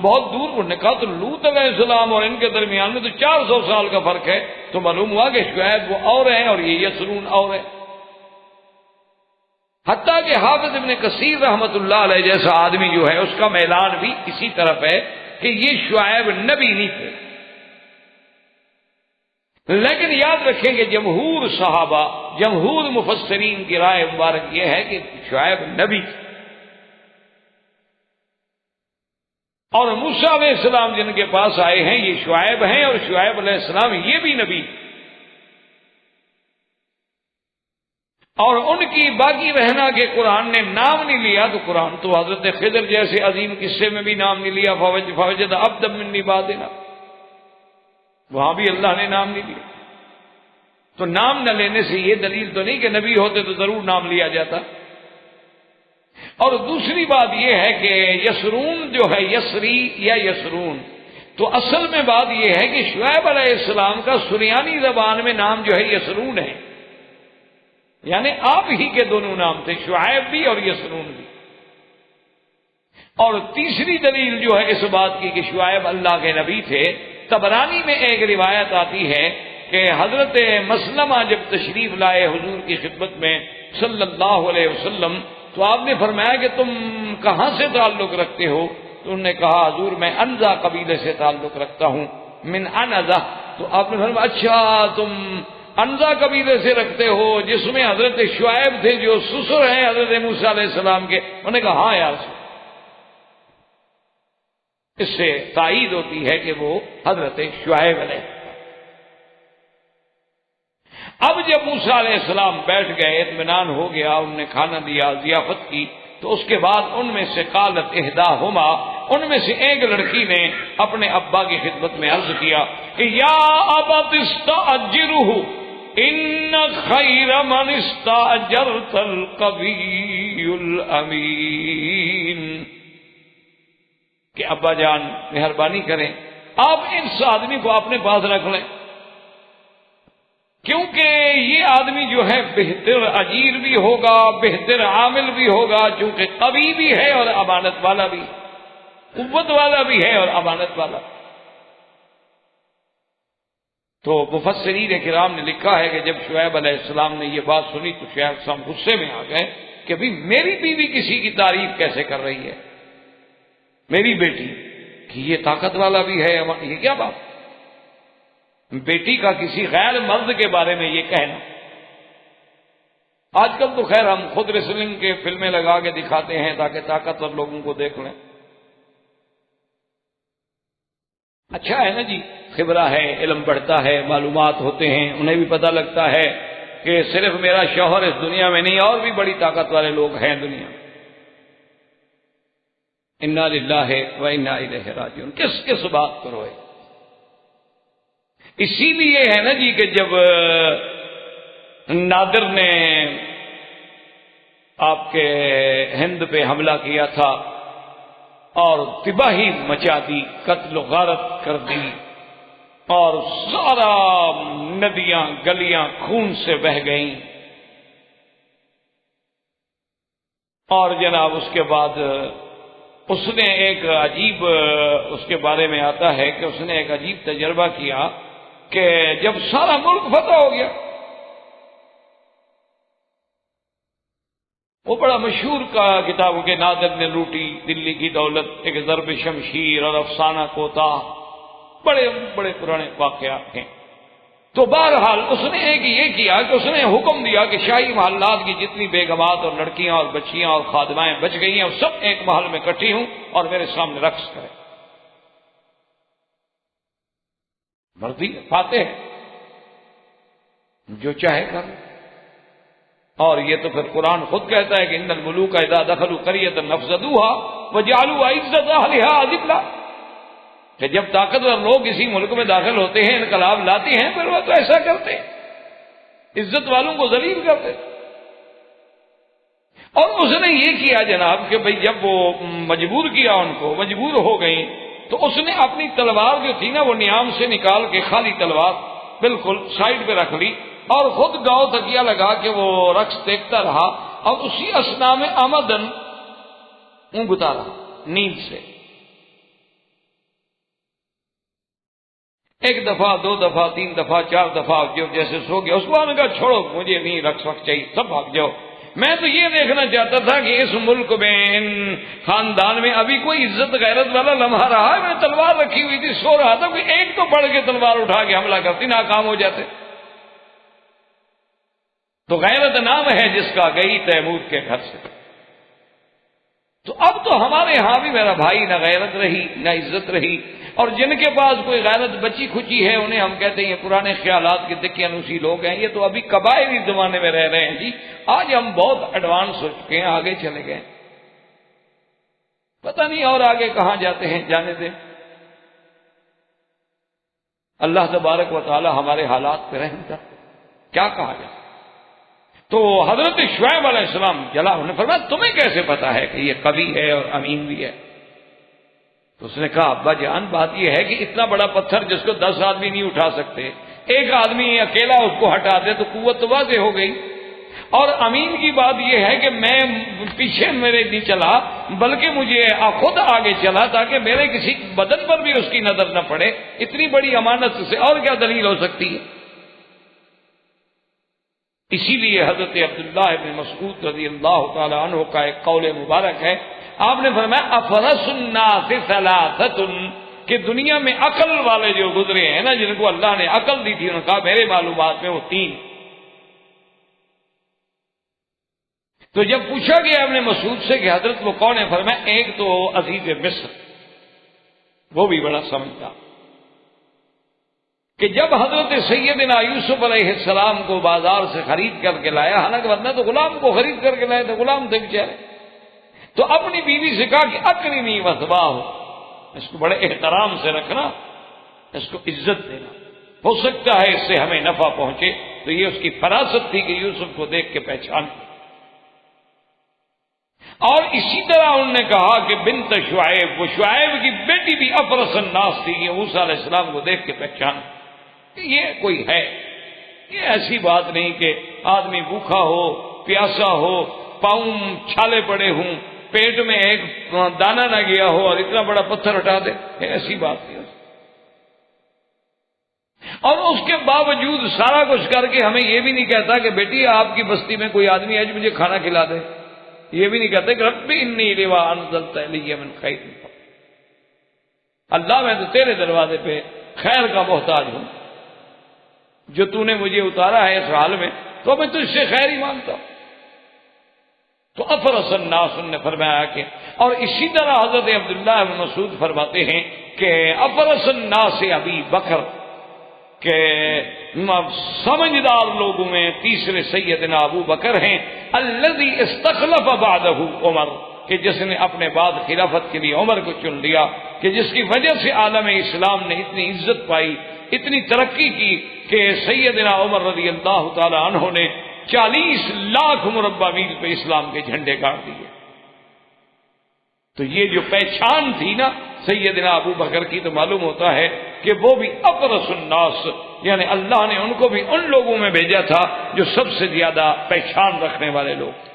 بہت دور۔ انہوں نے کہا تو لوط علیہ السلام اور ان کے درمیان میں تو 400 سال کا فرق ہے، تو معلوم ہوا کہ شعیب وہ اور ہیں اور یہ یسرون اور ہے۔ حتیٰ کہ حافظ ابن کثیر رحمت اللہ علیہ جیسا آدمی جو ہے اس کا میلان بھی اسی طرف ہے کہ یہ شعیب نبی نہیں تھے، لیکن یاد رکھیں کہ جمہور صحابہ، جمہور مفسرین کی رائے مبارک یہ ہے کہ شعیب نبی تھے، اور موسیٰ علیہ السلام جن کے پاس آئے ہیں یہ شعیب ہیں، اور شعیب علیہ السلام یہ بھی نبی، اور ان کی باقی رہنا کہ قرآن نے نام نہیں لیا، تو قرآن تو حضرت خضر جیسے عظیم قصے میں بھی نام نہیں لیا، فوجد عبدا من عبادنا، وہاں بھی اللہ نے نام نہیں لیا۔ تو نام نہ لینے سے یہ دلیل تو نہیں کہ نبی ہوتے تو ضرور نام لیا جاتا۔ اور دوسری بات یہ ہے کہ یسرون جو ہے، یسری یا یسرون، تو اصل میں بات یہ ہے کہ شعیب علیہ السلام کا سریانی زبان میں نام جو ہے یسرون ہے، یعنی آپ ہی کے دونوں نام تھے، شعیب بھی اور یسرون بھی۔ اور تیسری دلیل جو ہے اس بات کی کہ شعیب اللہ کے نبی تھے، طبرانی میں ایک روایت آتی ہے کہ حضرت مسلمہ جب تشریف لائے حضور کی خدمت میں صلی اللہ علیہ وسلم، تو آپ نے فرمایا کہ تم کہاں سے تعلق رکھتے ہو؟ تو انہوں نے کہا حضور میں انزا قبیلے سے تعلق رکھتا ہوں، من انزا۔ تو آپ نے فرمایا اچھا تم انزا قبیلے سے رکھتے ہو جس میں حضرت شعیب تھے جو سسر ہیں حضرت موسیٰ علیہ السلام کے؟ انہوں نے کہا ہاں یار، اس سے تائید ہوتی ہے کہ وہ حضرت شعیب علیہ۔ اب جب موسیٰ علیہ السلام بیٹھ گئے، اطمینان ہو گیا، انہوں نے کھانا دیا، ضیافت کی، تو اس کے بعد ان میں سے قالت احداہما، ان میں سے ایک لڑکی نے اپنے ابا کی خدمت میں عرض کیا کہ یا ابت استاجرہ ان خیر من استاجرت القوی الامین، کہ ابا جان مہربانی کریں آپ اس آدمی کو اپنے پاس رکھ لیں، کیونکہ یہ آدمی جو ہے بہتر اجیر بھی ہوگا، بہتر عامل بھی ہوگا، چونکہ قوی بھی ہے اور امانت والا بھی، قوت والا بھی ہے اور امانت والا۔ تو مفسرین کرام نے لکھا ہے کہ جب شعیب علیہ السلام نے یہ بات سنی تو شعیب السلام غصے میں آ گئے کہ بھئی میری بیوی کسی کی تعریف کیسے کر رہی ہے، میری بیٹی کہ یہ طاقت والا بھی ہے، یہ کیا بات، بیٹی کا کسی غیر مرد کے بارے میں یہ کہنا۔ آج کل تو خیر ہم خود ریسلنگ کے فلمیں لگا کے دکھاتے ہیں تاکہ طاقتور لوگوں کو دیکھ لیں، اچھا ہے نا جی، خبرہ ہے، علم بڑھتا ہے، معلومات ہوتے ہیں، انہیں بھی پتہ لگتا ہے کہ صرف میرا شوہر اس دنیا میں نہیں، اور بھی بڑی طاقت والے لوگ ہیں دنیا میں۔ انا للہ و انا الیہ راجعون، کس کس بات پر ہوئے۔ اسی لیے ہے نا جی کہ جب نادر نے آپ کے ہند پہ حملہ کیا تھا اور تباہی مچا دی، قتل و غارت کر دی، اور سارا ندیاں گلیاں خون سے بہہ گئیں۔ اور جناب اس کے بعد اس نے ایک عجیب، اس کے بارے میں آتا ہے کہ اس نے ایک عجیب تجربہ کیا کہ جب سارا ملک فتح ہو گیا، وہ بڑا مشہور کا کتابوں کے نادر نے لوٹی دلی کی دولت، ایک ضرب شمشیر اور افسانہ کوتا، بڑے بڑے پرانے واقعات ہیں۔ تو بہرحال اس نے ایک یہ کیا کہ اس نے حکم دیا کہ شاہی محلات کی جتنی بیگمات اور لڑکیاں اور بچیاں اور خادمائیں بچ گئی ہیں وہ سب ایک محل میں اکٹھی ہوں اور میرے سامنے رقص کریں۔ مرضی فاتح ہے، جو چاہے کر۔ اور یہ تو پھر قرآن خود کہتا ہے کہ ان الملوک اذا دخلوا قریۃ افسدوها وجعلوا عزت اہلها اذلہ، کہ جب طاقتور لوگ کسی ملک میں داخل ہوتے ہیں، انقلاب لاتے ہیں، پھر وہ تو ایسا کرتے ہیں، عزت والوں کو ذلیل کرتے۔ اور اس نے یہ کیا جناب کہ بھئی جب وہ مجبور کیا، ان کو مجبور ہو گئیں، تو اس نے اپنی تلوار جو تھی نا وہ نیام سے نکال کے خالی تلوار بالکل سائڈ پہ رکھ لی اور خود گاؤں تکیہ لگا کے وہ رقص دیکھتا رہا، اور اسی اثنا میں آمدن اونگتا رہا نیند سے۔ ایک دفعہ، دو دفعہ، تین دفعہ، چار دفعہ جو جیسے سو گیا، اس کو نے کہا چھوڑو مجھے نہیں رقص وقت چاہیے، سب بھاگ جاؤ۔ میں تو یہ دیکھنا چاہتا تھا کہ اس ملک میں، ان خاندان میں ابھی کوئی عزت غیرت والا لمحہ رہا ہے۔ میں تلوار رکھی ہوئی تھی، سو رہا تھا، کوئی ایک تو پڑھ کے تلوار اٹھا کے حملہ کرتی، ناکام ہو جاتے۔ تو غیرت نام ہے جس کا گئی تیمور کے گھر سے۔ تو اب تو ہمارے ہاں بھی میرا بھائی نہ غیرت رہی نہ عزت رہی، اور جن کے پاس کوئی غیرت بچی کھچی ہے انہیں ہم کہتے ہیں یہ پرانے خیالات کے دقیانوسی لوگ ہیں، یہ تو ابھی قبائلی زمانے میں رہ رہے ہیں جی۔ آج ہم بہت ایڈوانس ہو چکے ہیں، آگے چلے گئے، پتہ نہیں اور آگے کہاں جاتے ہیں، جانے دیں۔ اللہ تبارک و تعالی ہمارے حالات پہ رحم کر۔ کیا کہا جائے؟ تو حضرت شعیب علیہ السلام جلا، انہوں نے فرمایا تمہیں کیسے پتا ہے کہ یہ قوی ہے اور امین بھی ہے؟ تو اس نے کہا ابا جان بات یہ ہے کہ اتنا بڑا پتھر جس کو 10 آدمی نہیں اٹھا سکتے، ایک آدمی اکیلا اس کو ہٹا دے تو قوت تو واضح ہو گئی۔ اور امین کی بات یہ ہے کہ میں پیچھے میرے نہیں چلا بلکہ مجھے خود آگے چلا تاکہ میرے کسی بدن پر بھی اس کی نظر نہ پڑے۔ اتنی بڑی امانت سے اور کیا دلیل ہو سکتی ہے؟ اسی لیے حضرت عبداللہ ابن مسعود رضی اللہ تعالی عنہ کا ایک قول مبارک ہے، آپ نے فرمایا افرس الناس ثلاثۃ، کہ دنیا میں عقل والے جو گزرے ہیں نا، جن کو اللہ نے عقل دی تھی، انہوں نے کہا میرے معلومات میں وہ 3۔ تو جب پوچھا گیا ابن مسعود سے کہ حضرت وہ کون ہے، فرمایا ایک تو عزیز مصر، وہ بھی بڑا سمجھتا کہ جب حضرت سیدنا یوسف علیہ السلام کو بازار سے خرید کر کے لایا، حالانکہ ورنہ تو غلام کو خرید کر کے لائے تھے، غلام تھے بیچارے، تو اپنی بیوی سے کہا کہ اکرمی وثباہ، اس کو بڑے احترام سے رکھنا، اس کو عزت دینا، ہو سکتا ہے اس سے ہمیں نفع پہنچے۔ تو یہ اس کی فراست تھی کہ یوسف کو دیکھ کے پہچان۔ اور اسی طرح انہوں نے کہا کہ بنت شعیب، وہ شعیب کی بیٹی بھی افرس الناس تھی، یہ موسیٰ علیہ السلام کو دیکھ کے پہچان۔ یہ کوئی ہے، یہ ایسی بات نہیں کہ آدمی بھوکا ہو، پیاسا ہو، پاؤں چھالے پڑے ہوں، پیٹ میں ایک دانہ نہ گیا ہو اور اتنا بڑا پتھر ہٹا دے، ایسی بات نہیں۔ اور اس کے باوجود سارا کچھ کر کے ہمیں یہ بھی نہیں کہتا کہ بیٹی آپ کی بستی میں کوئی آدمی ہے جو مجھے کھانا کھلا دے، یہ بھی نہیں کہتے کہ رب انی لما انزلت الی من خیر، اللہ میں تو تیرے دروازے پہ خیر کا محتاج ہوں، جو تو نے مجھے اتارا ہے اس حال میں تو میں تجھ سے خیر ہی مانگتا ہوں۔ تو افرس الناس نے فرمایا کہ، اور اسی طرح حضرت عبداللہ بن مسعود فرماتے ہیں کہ افرس الناس ابی بکر، کہ سمجھدار لوگوں میں تیسرے سیدنا ابو بکر ہیں، الذی استخلف بعدہ عمر، کہ جس نے اپنے بعد خلافت کے لیے عمر کو چن لیا، کہ جس کی وجہ سے عالم اسلام نے اتنی عزت پائی، اتنی ترقی کی کہ سیدنا عمر رضی اللہ تعالی عنہ نے 40 لاکھ مربع میل پہ اسلام کے جھنڈے گاڑ دیے۔ تو تو یہ جو پہچان تھی نا سیدنا ابو بکر کی، تو معلوم ہوتا ہے کہ وہ بھی ابرص الناس، یعنی اللہ نے ان کو بھی ان لوگوں میں بھیجا تھا جو سب سے زیادہ پہچان رکھنے والے لوگ تھے۔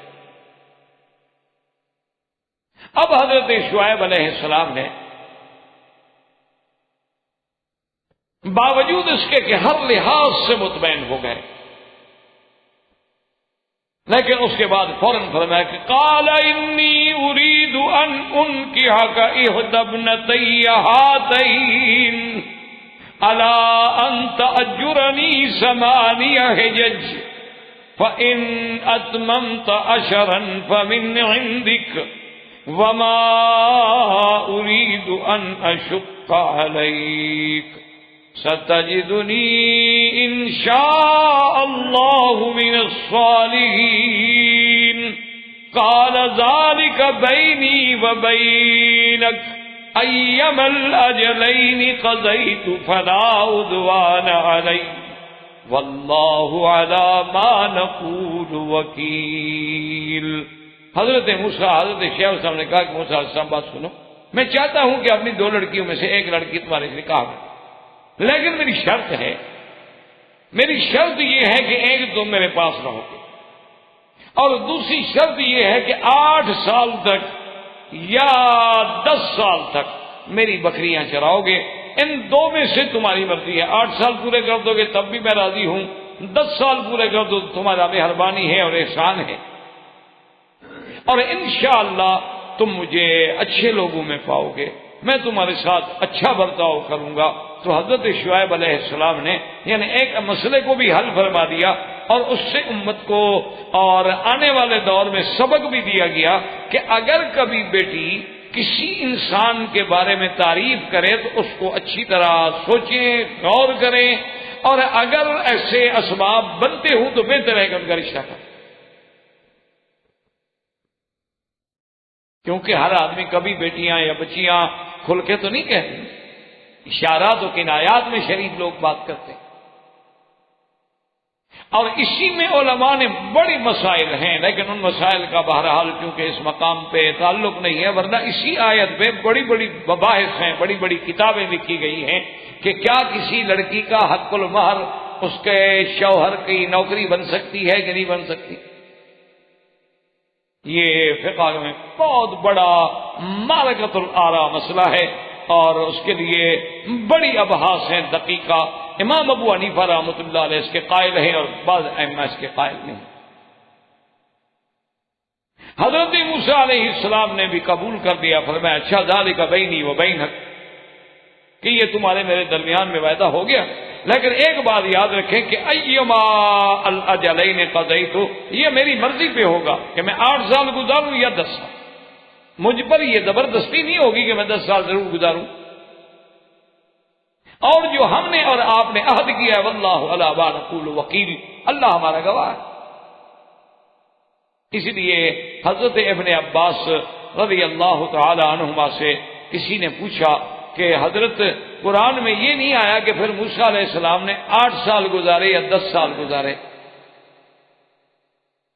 اب حضرت شعیب علیہ السلام نے باوجود اس کے کہ ہر لحاظ سے مطمئن ہو گئے، لیکن اس کے بعد فوراً فرمایا کہ قال انی اريد ان انکحک احدی ابنتی ہاتین الا ان تأجرنی 8 حجج فإن اتممت 10 فمن عندک وما اريد ان اشق علیک ستجدنی ان شاء اللہ من الصالحین قال ذلك بینی وبینک ایما الاجلین قضیت فلا عدوان علی واللہ علی ما نقول وکیل۔ حضرت موسیٰ حضرت شیخ السلام نے کہا کہ موسیٰ علیہ السلام بات سنو، میں چاہتا ہوں کہ اپنی 2 لڑکیوں میں سے ایک لڑکی تمہارے سے نکاح کروں، لیکن میری شرط ہے، میری شرط یہ ہے کہ ایک تم میرے پاس رہو گے، اور دوسری شرط یہ ہے کہ 8 سال تک یا 10 سال تک میری بکریاں چراؤ گے، ان 2 میں سے تمہاری مرضی ہے۔ 8 سال پورے کر دو گے تب بھی میں راضی ہوں، 10 سال پورے کر دو تمہارا مہربانی ہے اور احسان ہے، اور انشاءاللہ تم مجھے اچھے لوگوں میں پاؤ گے، میں تمہارے ساتھ اچھا برتاؤ کروں گا۔ تو حضرت شعیب علیہ السلام نے یعنی ایک مسئلے کو بھی حل فرما دیا، اور اس سے امت کو اور آنے والے دور میں سبق بھی دیا گیا کہ اگر کبھی بیٹی کسی انسان کے بارے میں تعریف کرے تو اس کو اچھی طرح سوچیں، غور کریں، اور اگر ایسے اسباب بنتے ہوں تو بہتر ہے کہ ان کا رشتہ کریں، کیونکہ ہر آدمی کبھی بیٹیاں یا بچیاں کھل کے تو نہیں کہتے، اشارات و کنایات میں شریف لوگ بات کرتے ہیں، اور اسی میں علماء نے بڑی مسائل ہیں، لیکن ان مسائل کا بہرحال کیونکہ اس مقام پہ تعلق نہیں ہے، ورنہ اسی آیت پہ بڑی بڑی مباحث ہیں، بڑی بڑی کتابیں لکھی گئی ہیں کہ کیا کسی لڑکی کا حق المہر اس کے شوہر کی نوکری بن سکتی ہے کہ نہیں بن سکتی۔ یہ فقہ میں بہت بڑا معرکۃ الآراء مسئلہ ہے، اور اس کے لیے بڑی ابحاث ہیں دقیقہ۔ امام ابو حنیفہ رحمۃ اللہ علیہ اس کے قائل ہیں اور بعض ائمہ اس کے قائل نہیں۔ حضرت موسیٰ علیہ السلام نے بھی قبول کر دیا، فرمایا اچھا ذالک بینی و بینک، کہ یہ تمہارے میرے درمیان میں وعدہ ہو گیا، لیکن ایک بات یاد رکھیں کہ ایما الاجلین قضیت، یہ میری مرضی پہ ہوگا کہ میں 8 سال گزاروں یا 10 سال، مجھ پر یہ زبردستی نہیں ہوگی کہ میں 10 سال ضرور گزاروں، اور جو ہم نے اور آپ نے عہد کیا ہے واللہ علی ما نقول وکیل، اللہ ہمارا گواہ ہے۔ اس لیے حضرت ابن عباس رضی اللہ تعالی عنہما سے کسی نے پوچھا کہ حضرت قرآن میں یہ نہیں آیا کہ پھر موسیٰ علیہ السلام نے 8 سال گزارے یا 10 سال گزارے،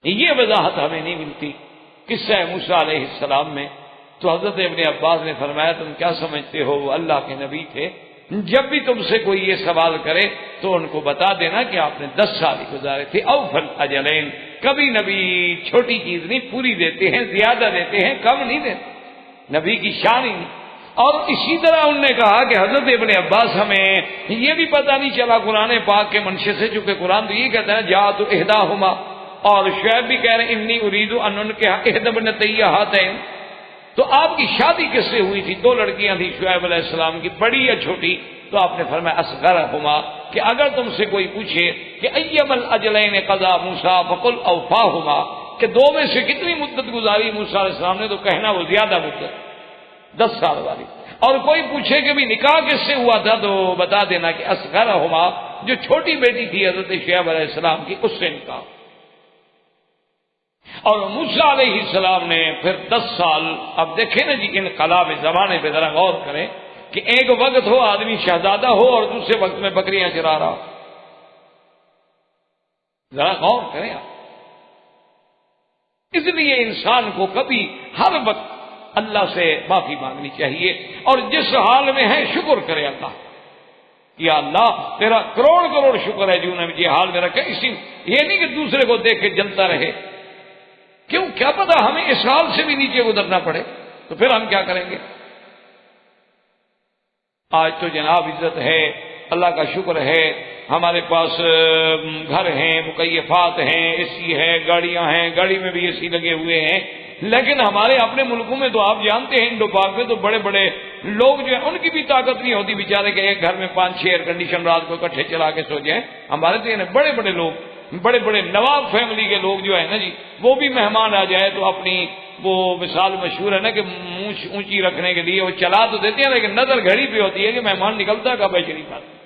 یہ وضاحت ہمیں نہیں ملتی قصہ موسیٰ علیہ السلام میں۔ تو حضرت ابن عباس نے فرمایا تم کیا سمجھتے ہو، وہ اللہ کے نبی تھے، جب بھی تم سے کوئی یہ سوال کرے تو ان کو بتا دینا کہ آپ نے 10 سال ہی گزارے تھے۔ اوفل اجلین، کبھی نبی چھوٹی چیز نہیں، پوری دیتے ہیں، زیادہ دیتے ہیں، کم نہیں دیتے، نبی کی شان ہی نہیں۔ اور اسی طرح انہوں نے کہا کہ حضرت ابن عباس ہمیں یہ بھی پتہ نہیں چلا قرآن پاک کے منشے سے، چونکہ قرآن تو یہ کہتا ہے جاءت احداہما، اور شعیب بھی کہہ رہے ہیں انی اريد ان انکح احدی ابنتی ہاتین، تو آپ کی شادی کس سے ہوئی تھی؟ 2 لڑکیاں تھیں شعیب علیہ السلام کی، بڑی یا چھوٹی؟ تو آپ نے فرمایا اصغرہما، کہ اگر تم سے کوئی پوچھے کہ ایما الاجلین قضا موسیٰ فقل اوفاہما، کہ 2 میں سے کتنی مدت گزاری موسیٰ علیہ السلام نے، تو کہنا وہ زیادہ مدت 10 سال والی۔ اور کوئی پوچھے کہ بھی نکاح کس سے ہوا تھا، تو بتا دینا کہ اصغرہما، جو چھوٹی بیٹی تھی حضرت شعیب علیہ السلام کی، اس سے نکاح۔ اور موسیٰ علیہ السلام نے پھر 10 سال، اب دیکھیں نا جی انقلاب زمانے پہ ذرا غور کریں کہ ایک وقت ہو آدمی شہزادہ ہو اور دوسرے وقت میں بکریاں چرا رہا، ذرا غور کریں آپ۔ اس لیے انسان کو کبھی ہر وقت اللہ سے معافی مانگنی چاہیے، اور جس حال میں ہے شکر کرے اللہ، یا اللہ تیرا کروڑ کروڑ شکر ہے جنہوں نے یہ حال میں رکھا، اسی یہ نہیں کہ دوسرے کو دیکھ کے جلتا رہے، کیوں کیا پتا ہمیں اس حال سے بھی نیچے گزرنا پڑے، تو پھر ہم کیا کریں گے؟ آج تو جناب عزت ہے، اللہ کا شکر ہے، ہمارے پاس گھر ہیں، مکیفات ہیں، اے سی ہے، گاڑیاں ہیں، گاڑی میں بھی اے سی لگے ہوئے ہیں، لیکن ہمارے اپنے ملکوں میں تو آپ جانتے ہیں انڈو پاک میں تو بڑے بڑے لوگ جو ہیں ان کی بھی طاقت نہیں ہوتی بیچارے کہ ایک گھر میں 5-6 ایئر کنڈیشن رات کو اکٹھے چلا کے سو جائیں۔ ہمارے تو یعنی بڑے بڑے لوگ، بڑے بڑے نواب فیملی کے لوگ جو ہے نا جی، وہ بھی مہمان آ جائے تو اپنی وہ مثال مشہور ہے نا کہ مونچھ اونچی رکھنے کے لیے وہ چلا تو دیتے ہیں لیکن نظر گھڑی پہ ہوتی ہے کہ مہمان نکلتا کب ہے شریف آتا،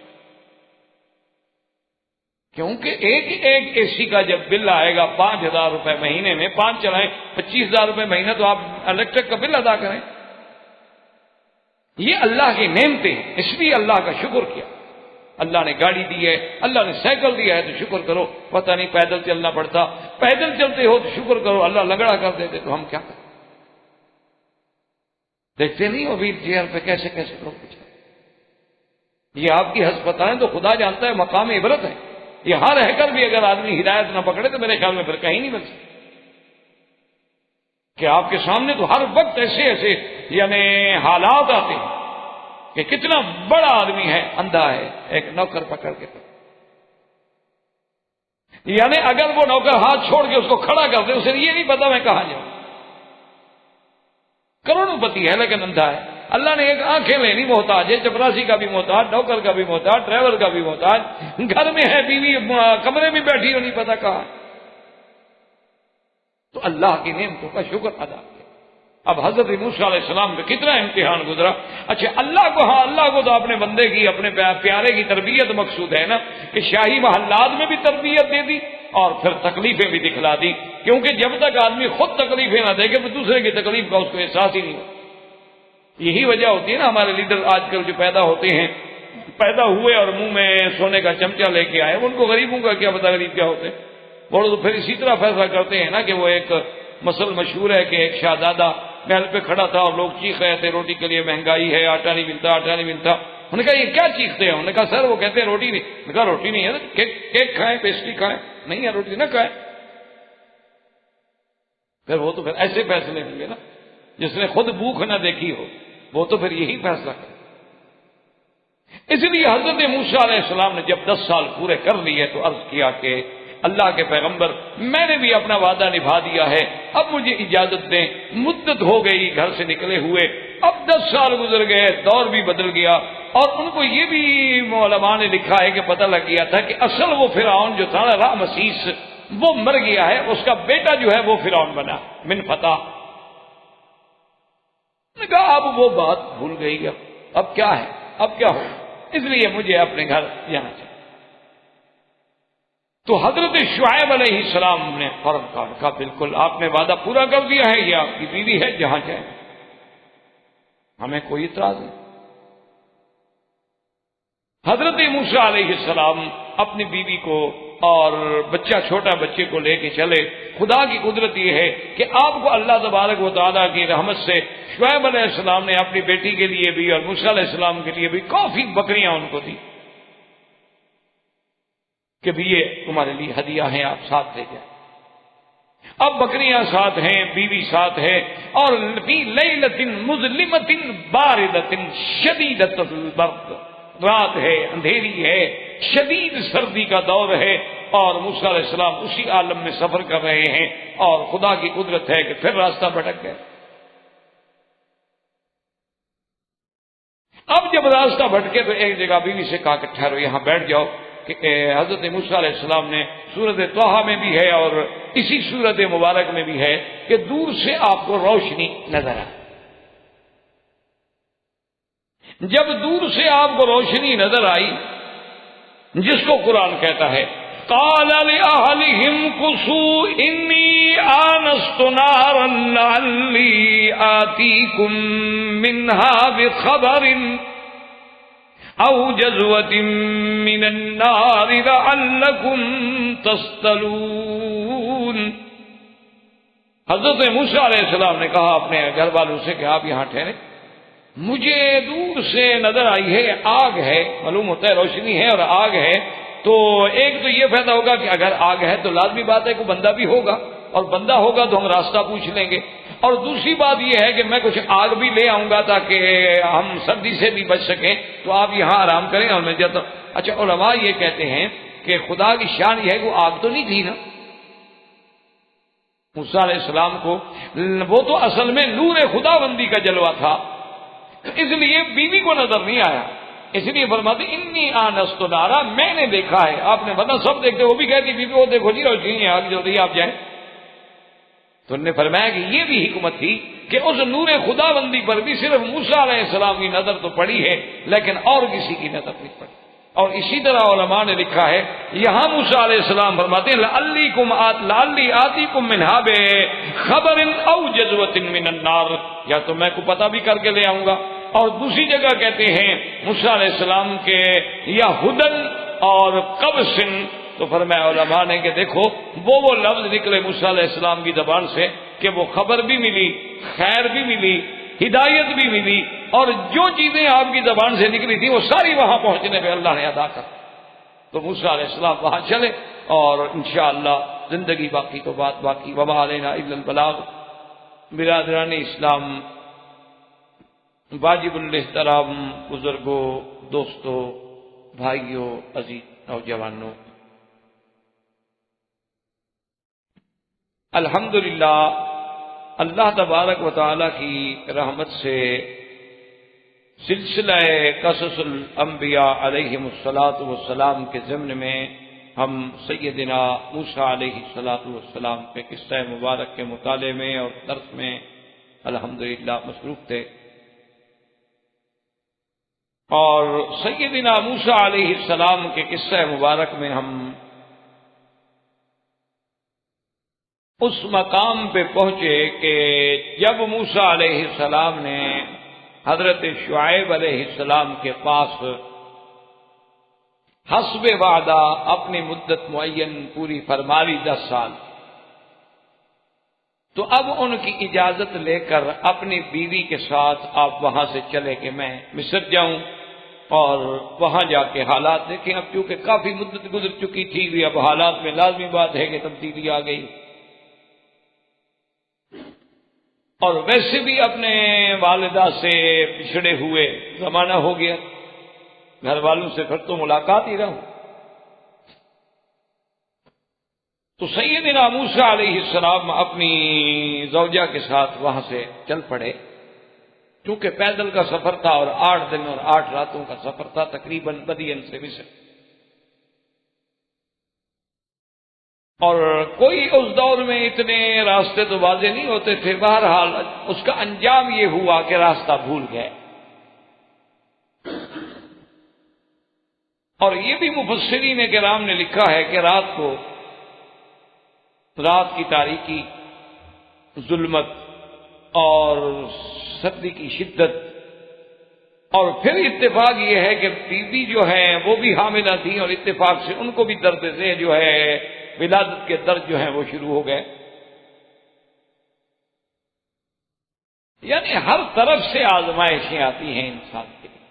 کیونکہ ایک اے سی کا جب بل آئے گا 5,000 روپے مہینے میں، 5 چلائیں 25,000 روپے مہینہ، تو آپ الیکٹرک کا بل ادا کریں۔ یہ اللہ کی نعمتیں ہیں، اس لیے اللہ کا شکر کیا۔ اللہ نے گاڑی دی ہے، اللہ نے سائیکل دیا ہے تو شکر کرو، پتہ نہیں پیدل چلنا پڑتا، پیدل چلتے ہو تو شکر کرو، اللہ لنگڑا کر دیتے تو ہم کیا کریں؟ دیکھتے نہیں ہو ویل چیئر پہ کیسے کیسے لوگ بچے، یہ آپ کی ہسپتالیں تو خدا جانتا ہے مقام عبرت ہے، یہ ہر ہیکل بھی اگر آدمی ہدایت نہ پکڑے تو میرے خیال میں پھر کہیں نہیں بن سکتا، کہ آپ کے سامنے تو ہر وقت ایسے ایسے یعنی حالات آتے ہیں کہ کتنا بڑا آدمی ہے، اندھا ہے، ایک نوکر پکڑ کے، یعنی اگر وہ نوکر ہاتھ چھوڑ کے اس کو کھڑا کر دے، اسے یہ نہیں پتا میں کہاں جاؤں، کروڑوں پتی ہے لیکن اندھا ہے۔ اللہ نے ایک آنکھیں لینی محتاج ہے، چپراسی کا بھی محتاج، نوکر کا بھی محتاج، ڈرائیور کا بھی محتاج، گھر میں ہے بیوی کمرے میں بیٹھی ہو نہیں پتا کہاں، تو اللہ کی نعمتوں کا شکر ادا کیا۔ اب حضرت موسیٰ علیہ السلام پہ کتنا امتحان گزرا۔ اچھا اللہ کو، ہاں اللہ کو تو اپنے بندے کی، اپنے پیارے کی تربیت مقصود ہے نا، کہ شاہی محلات میں بھی تربیت دے دی اور پھر تکلیفیں بھی دکھلا دی، کیونکہ جب تک آدمی خود تکلیفیں نہ دیکھے تو دوسرے کی تکلیف کا اس کو احساس ہی نہیں ہوتا۔ یہی وجہ ہوتی ہے نا ہمارے لیڈر آج کل جو پیدا ہوتے ہیں، پیدا ہوئے اور منہ میں سونے کا چمچہ لے کے آئے، ان کو غریبوں کا کیا پتا غریب کیا ہوتے ہیں، وہ تو پھر اسی طرح فیصلہ کرتے ہیں نا کہ وہ ایک مثل مشہور ہے کہ ایک شہزادہ محل پہ کھڑا تھا اور لوگ چیخ رہے تھے روٹی کے لیے مہنگائی ہے، آٹا نہیں ملتا، آٹا نہیں ملتا۔ انہوں نے کہا یہ کیا چیختے ہیں؟ انہوں نے کہا سر وہ کہتے ہیں روٹی نہیں۔ انہوں نے کہا روٹی نہیں ہے، کیک کھائیں، پیسٹری کھائیں، نہیں ہے روٹی نہ کھائیں۔ پھر وہ تو پھر ایسے فیصلے ہوں گے نا، جس نے خود بھوک نہ دیکھی ہو وہ تو پھر یہی فیصلہ کرے۔ اس لیے حضرت موسیٰ علیہ السلام نے جب 10 سال پورے کر لیے تو عرض کیا کہ اللہ کے پیغمبر میں نے بھی اپنا وعدہ نبھا دیا ہے، اب مجھے اجازت دیں، مدت ہو گئی گھر سے نکلے ہوئے، اب 10 سال گزر گئے، دور بھی بدل گیا، اور ان کو یہ بھی علماء نے لکھا ہے کہ پتہ لگ گیا تھا کہ اصل وہ فرعون جو تھا نا رامسیس، وہ مر گیا ہے، اس کا بیٹا جو ہے وہ فرعون بنا من فتح۔ نے کہا اب وہ بات بھول گئی، اب کیا ہے، اب کیا ہو، اس لیے مجھے اپنے گھر جانا چاہیے۔ تو حضرت شعیب علیہ السلام نے فوراً کہا بالکل آپ نے وعدہ پورا کر دیا ہے، یہ آپ کی بیوی ہے، جہاں جائیں ہمیں کوئی اعتراض نہیں۔ حضرت موسیٰ علیہ السلام اپنی بیوی کو اور بچہ، چھوٹا بچے کو لے کے چلے۔ خدا کی قدرت یہ ہے کہ آپ کو اللہ تبارک و تعالیٰ کی رحمت سے شعیب علیہ السلام نے اپنی بیٹی کے لیے بھی اور موسیٰ علیہ السلام کے لیے بھی کافی بکریاں ان کو دی کہ بھی یہ تمہارے لیے ہدیہ ہیں، آپ ساتھ لے جائیں۔ اب بکریاں ساتھ ہیں، بیوی ساتھ ہے، اور فی لیلۃ مظلمۃ باردۃ شدیدۃ البرد، رات ہے، اندھیری ہے، شدید سردی کا دور ہے، اور موسیٰ علیہ السلام اسی عالم میں سفر کر رہے ہیں، اور خدا کی قدرت ہے کہ پھر راستہ بھٹک گئے۔ اب جب راستہ بھٹکے تو ایک جگہ بیوی سے کہا کہ ٹھہرو یہاں بیٹھ جاؤ، کہ حضرت موسیٰ علیہ السلام نے سورۃ طٰہٰ میں بھی ہے اور اسی سورۃ مبارک میں بھی ہے کہ دور سے آپ کو روشنی نظر آئے۔ جب دور سے آپ کو روشنی نظر آئی، جس کو قرآن کہتا ہے قال لأهلهم كثوا إني آنست نارا لعلي آتيكم منها بخبر أو جذوة من النار لعلكم تصطلون۔ حضرت موسیٰ علیہ السلام نے کہا اپنے گھر والوں سے کہ آپ یہاں ٹھہرے، مجھے دور سے نظر آئی ہے آگ ہے، معلوم ہوتا ہے روشنی ہے اور آگ ہے، تو ایک تو یہ فائدہ ہوگا کہ اگر آگ ہے تو لازمی بات ہے کہ بندہ بھی ہوگا، اور بندہ ہوگا تو ہم راستہ پوچھ لیں گے، اور دوسری بات یہ ہے کہ میں کچھ آگ بھی لے آؤں گا تاکہ ہم سردی سے بھی بچ سکیں، تو آپ یہاں آرام کریں اور میں جاتا ہوں۔ اچھا، علماء یہ کہتے ہیں کہ خدا کی شان یہ ہے کہ وہ آگ تو نہیں تھی نا موسیٰ علیہ السلام کو، وہ تو اصل میں نور خدا بندی کا جلوہ تھا، اس لیے بیوی کو نظر نہیں آیا، اس لیے فرماتے انی آنست نارا، میں نے دیکھا ہے۔ آپ نے بتا سب دیکھتے، وہ بھی کہتی بیوی وہ دیکھو جی روشنی ہے، آگ جلدی آپ جائیں۔ تو انہوں نے فرمایا کہ یہ بھی حکمت تھی کہ اس نور خدا بندی پر بھی صرف موسیٰ علیہ السلام کی نظر تو پڑی ہے لیکن اور کسی کی نظر نہیں پڑی۔ اور اسی طرح علماء نے لکھا ہے، یہاں موسیٰ علیہ السلام فرماتے ہیں لعلی آتیکم منہا بخبر او جذوۃ من النار، یا تو میں کو پتہ بھی کر کے لے آؤں گا، اور دوسری جگہ کہتے ہیں موسیٰ علیہ السلام کے یا ہدن اور قبس، تو فرمایا علماء نے کہ دیکھو وہ لفظ نکلے موسیٰ علیہ السلام کی زبان سے کہ وہ خبر بھی ملی، خیر بھی ملی، ہدایت بھی ملی، اور جو چیزیں آپ کی زبان سے نکلی تھی وہ ساری وہاں پہنچنے پہ اللہ نے ادا کر، تو موسیٰ علیہ السلام وہاں چلے، اور انشاءاللہ زندگی باقی تو بات باقی، وما علینا الا البلاغ۔ برادران اسلام، واجب الاحترام بزرگوں، دوستوں، بھائیوں، عزیز نوجوانوں، الحمدللہ اللہ تبارک و تعالی کی رحمت سے سلسلہ قصص الانبیاء علیہم الصلاۃ والسلام کے ضمن میں ہم سیدنا موسیٰ علیہ الصلاۃ والسلام کے قصہ مبارک کے مطالعے میں اور درس میں الحمدللہ مصروف تھے، اور سیدنا موسیٰ علیہ السلام کے قصہ مبارک میں ہم اس مقام پہ پہنچے کہ جب موسیٰ علیہ السلام نے حضرت شعیب علیہ السلام کے پاس حسب وعدہ اپنی مدت معین پوری فرما لی 10 سال، تو اب ان کی اجازت لے کر اپنی بیوی کے ساتھ آپ وہاں سے چلے کہ میں مصر جاؤں اور وہاں جا کے حالات دیکھیں۔ اب چونکہ کافی مدت گزر چکی تھی، اب حالات میں لازمی بات ہے کہ تبدیلی آ گئی، اور ویسے بھی اپنے والدہ سے بچھڑے ہوئے زمانہ ہو گیا، گھر والوں سے پھر تو ملاقات ہی رہوں۔ تو سیدنا موسیٰ علیہ السلام اپنی زوجہ کے ساتھ وہاں سے چل پڑے، کیونکہ پیدل کا سفر تھا اور 8 دن اور 8 راتوں کا سفر تھا تقریباً مدین سے مصر، اور کوئی اس دور میں اتنے راستے تو واضح نہیں ہوتے تھے، بہرحال اس کا انجام یہ ہوا کہ راستہ بھول گئے۔ اور یہ بھی مفسرین کرام نے لکھا ہے کہ رات کی تاریکی، ظلمت اور سردی کی شدت، اور پھر اتفاق یہ ہے کہ بیوی جو ہے وہ بھی حاملہ تھی، اور اتفاق سے ان کو بھی درد سے جو ہے ولادت کے درد جو ہیں وہ شروع ہو گئے، یعنی ہر طرف سے آزمائشیں آتی ہیں انسان کے لیے۔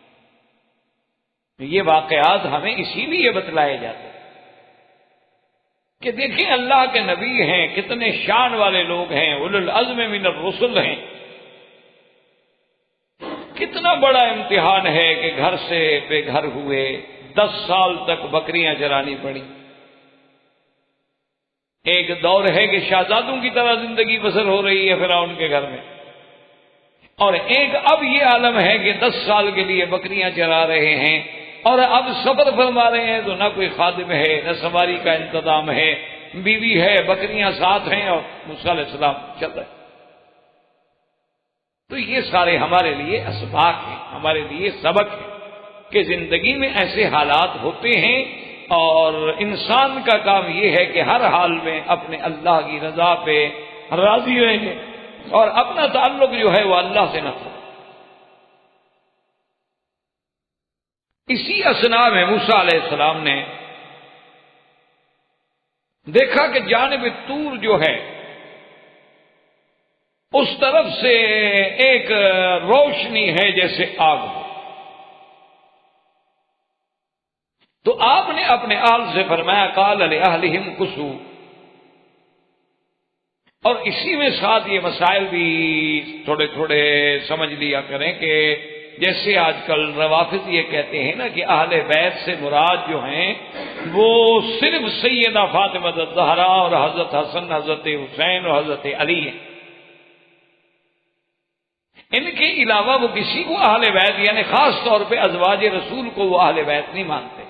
یہ واقعات ہمیں اسی لیے بتلائے جاتے ہیں کہ دیکھیں اللہ کے نبی ہیں، کتنے شان والے لوگ ہیں، اولو العزم من الرسل ہیں، کتنا بڑا امتحان ہے کہ گھر سے بے گھر ہوئے، 10 سال تک بکریاں چرانی پڑی۔ ایک دور ہے کہ شہزادوں کی طرح زندگی بسر ہو رہی ہے فرعون کے گھر میں، اور ایک اب یہ عالم ہے کہ 10 سال کے لیے بکریاں چرا رہے ہیں، اور اب سفر فرما رہے ہیں تو نہ کوئی خادم ہے، نہ سواری کا انتظام ہے، بیوی ہے، بکریاں ساتھ ہیں، اور موسیٰ علیہ السلام چل رہے۔ تو یہ سارے ہمارے لیے اسباق ہیں، ہمارے لیے سبق ہے کہ زندگی میں ایسے حالات ہوتے ہیں، اور انسان کا کام یہ ہے کہ ہر حال میں اپنے اللہ کی رضا پہ راضی رہیں اور اپنا تعلق جو ہے وہ اللہ سے نہ کریں۔ اسی اثناء میں موسیٰ علیہ السلام نے دیکھا کہ جانب طور جو ہے اس طرف سے ایک روشنی ہے جیسے آگ ہو. تو آپ نے اپنے آل سے فرمایا قال لأہلہم کسو، اور اسی میں ساتھ یہ مسائل بھی تھوڑے تھوڑے سمجھ لیا کریں کہ جیسے آج کل روافض یہ کہتے ہیں نا کہ اہل بیت سے مراد جو ہیں وہ صرف سیدہ فاطمہ الزہرا اور حضرت حسن، حضرت حسین اور حضرت علی ہیں. ان کے علاوہ وہ کسی کو اہل بیت یعنی خاص طور پہ ازواج رسول کو وہ اہل بیت نہیں مانتے.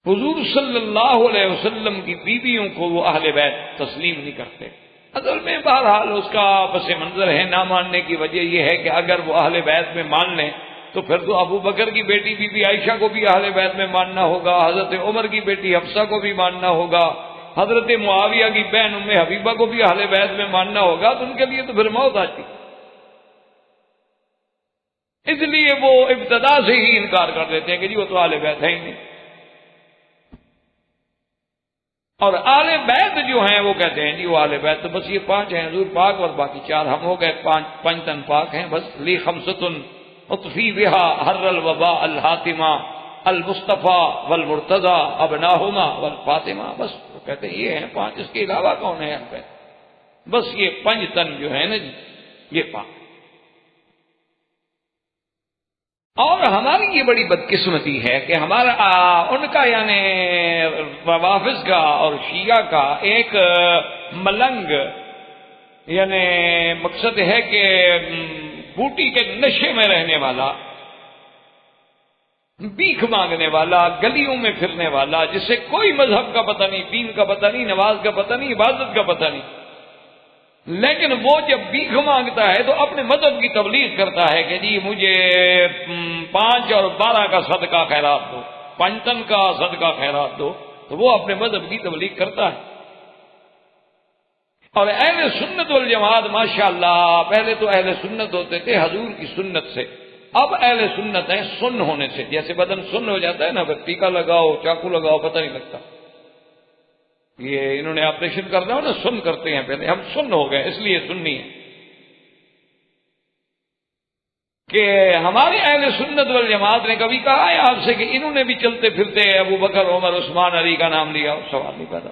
حضور صلی اللہ علیہ وسلم کی بیویوں کو وہ اہل بیت تسلیم نہیں کرتے. اصل میں بہرحال اس کا پس منظر ہے نہ ماننے کی وجہ یہ ہے کہ اگر وہ اہل بیت میں مان لیں تو پھر تو ابو بکر کی بیٹی بی بی عائشہ کو بھی اہل بیت میں ماننا ہوگا، حضرت عمر کی بیٹی حفصہ کو بھی ماننا ہوگا، حضرت معاویہ کی بہن ام حبیبہ کو بھی اہل بیت میں ماننا ہوگا. تو ان کے لیے تو پھر موت آتی. اس لیے وہ ابتدا سے ہی انکار کر دیتے ہیں کہ جی وہ تو اہل بیت ہے ہی نہیں. اور اہل بیت جو ہیں وہ کہتے ہیں جی وہ اہل بیت تو بس یہ 5 ہیں، حضور پاک اور باقی 4 ہم ہو گئے، 5 تن پاک ہیں بس. لی خمستن اطفی بہا حر الوباء الحاتمہ المصطفیٰ والمرتضی ابناہما والفاطمہ. بس وہ کہتے ہیں یہ ہیں 5، اس کے علاوہ کون ہے اہل بیت؟ بس یہ 5 تن جو ہے نا جی یہ پاک. اور ہماری یہ بڑی بدقسمتی ہے کہ ہمارا ان کا یعنی روافض کا اور شیعہ کا ایک ملنگ یعنی مقصد ہے کہ بوٹی کے نشے میں رہنے والا، بھیک مانگنے والا، گلیوں میں پھرنے والا، جسے کوئی مذہب کا پتہ نہیں، دین کا پتہ نہیں، نماز کا پتہ نہیں، عبادت کا پتہ نہیں، لیکن وہ جب بھیک مانگتا ہے تو اپنے مذہب کی تبلیغ کرتا ہے کہ جی مجھے 5 اور 12 کا صدقہ خیرات دو، 5 تن کا صدقہ خیرات دو. تو وہ اپنے مذہب کی تبلیغ کرتا ہے. اور اہل سنت والجماعت ماشاءاللہ پہلے تو اہل سنت ہوتے تھے حضور کی سنت سے، اب اہل سنت ہیں سن ہونے سے. جیسے بدن سن ہو جاتا ہے نا، ٹیکا لگاؤ چاقو لگاؤ پتہ نہیں لگتا. یہ انہوں نے آپریشن کرنا ہو نا سن کرتے ہیں، پہلے ہم سن ہو گئے اس لیے سننی ہے. کہ ہمارے اہل سنت والجماعت نے کبھی کہا ہے آپ سے کہ انہوں نے بھی چلتے پھرتے ابو بکر عمر عثمان علی کا نام لیا؟ سوال نہیں پیدا.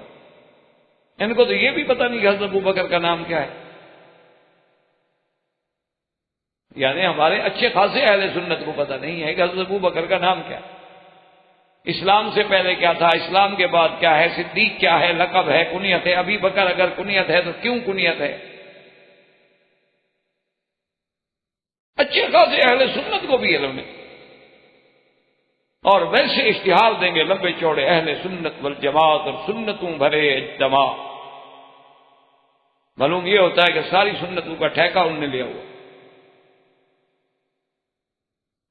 ان کو تو یہ بھی پتہ نہیں کہ حضرت ابو بکر کا نام کیا ہے. یعنی ہمارے اچھے خاصے اہل سنت کو پتہ نہیں ہے کہ حضرت ابو بکر کا نام کیا ہے، اسلام سے پہلے کیا تھا، اسلام کے بعد کیا ہے، صدیق کیا ہے، لقب ہے، کنیت ہے. ابھی بکر اگر کنیت ہے تو کیوں کنیت ہے؟ اچھے خاصے اہل سنت کو بھی علم ہے. اور ویسے اشتہار دیں گے لمبے چوڑے اہل سنت والجماعت اور سنتوں بھرے اجتماع. معلوم یہ ہوتا ہے کہ ساری سنتوں کا ٹھیکہ انہوں نے لیا ہوا.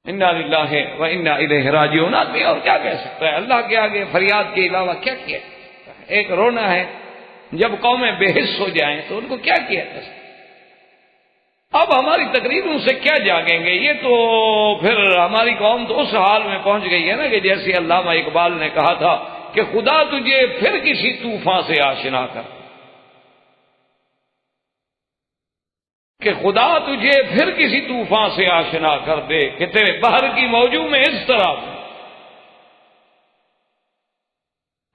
انا للہ و انا الیہ راجعون. آدمی اور کیا کہہ سکتا ہے؟ اللہ کے آگے فریاد کے علاوہ کیا کیا جا سکتا ہے؟ ایک رونا ہے جب قومیں بے حس ہو جائیں تو ان کو کیا کیا جا سکتا ہے؟ اب ہماری تقریروں سے کیا جاگیں گے؟ یہ تو پھر ہماری قوم تو اس حال میں پہنچ گئی ہے نا کہ جیسے علامہ اقبال نے کہا تھا کہ خدا تجھے پھر کسی طوفان سے آشنا کر، کہ خدا تجھے پھر کسی طوفان سے آشنا کر دے کہ تیرے بحر کی موجوں میں اس طرح.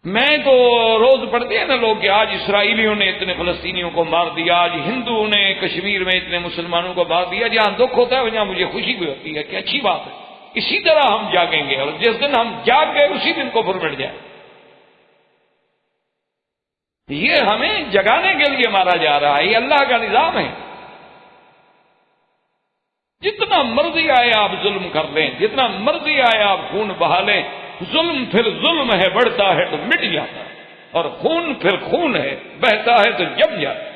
میں تو روز پڑھتے ہیں نا لوگ کہ آج اسرائیلیوں نے اتنے فلسطینیوں کو مار دیا، آج ہندوؤں نے کشمیر میں اتنے مسلمانوں کو مار دیا. جہاں دکھ ہوتا ہے وہاں مجھے خوشی بھی ہوتی ہے کہ اچھی بات ہے. اسی طرح ہم جاگیں گے اور جس دن ہم جاگ گئے اسی دن کفر مٹ جائے. یہ ہمیں جگانے کے لیے مارا جا رہا ہے، یہ اللہ کا نظام ہے. جتنا مرضی آئے آپ ظلم کر لیں، جتنا مرضی آئے آپ خون بہا لیں، ظلم پھر ظلم ہے، بڑھتا ہے تو مٹ جاتا ہے، اور خون پھر خون ہے، بہتا ہے تو جم جاتا ہے.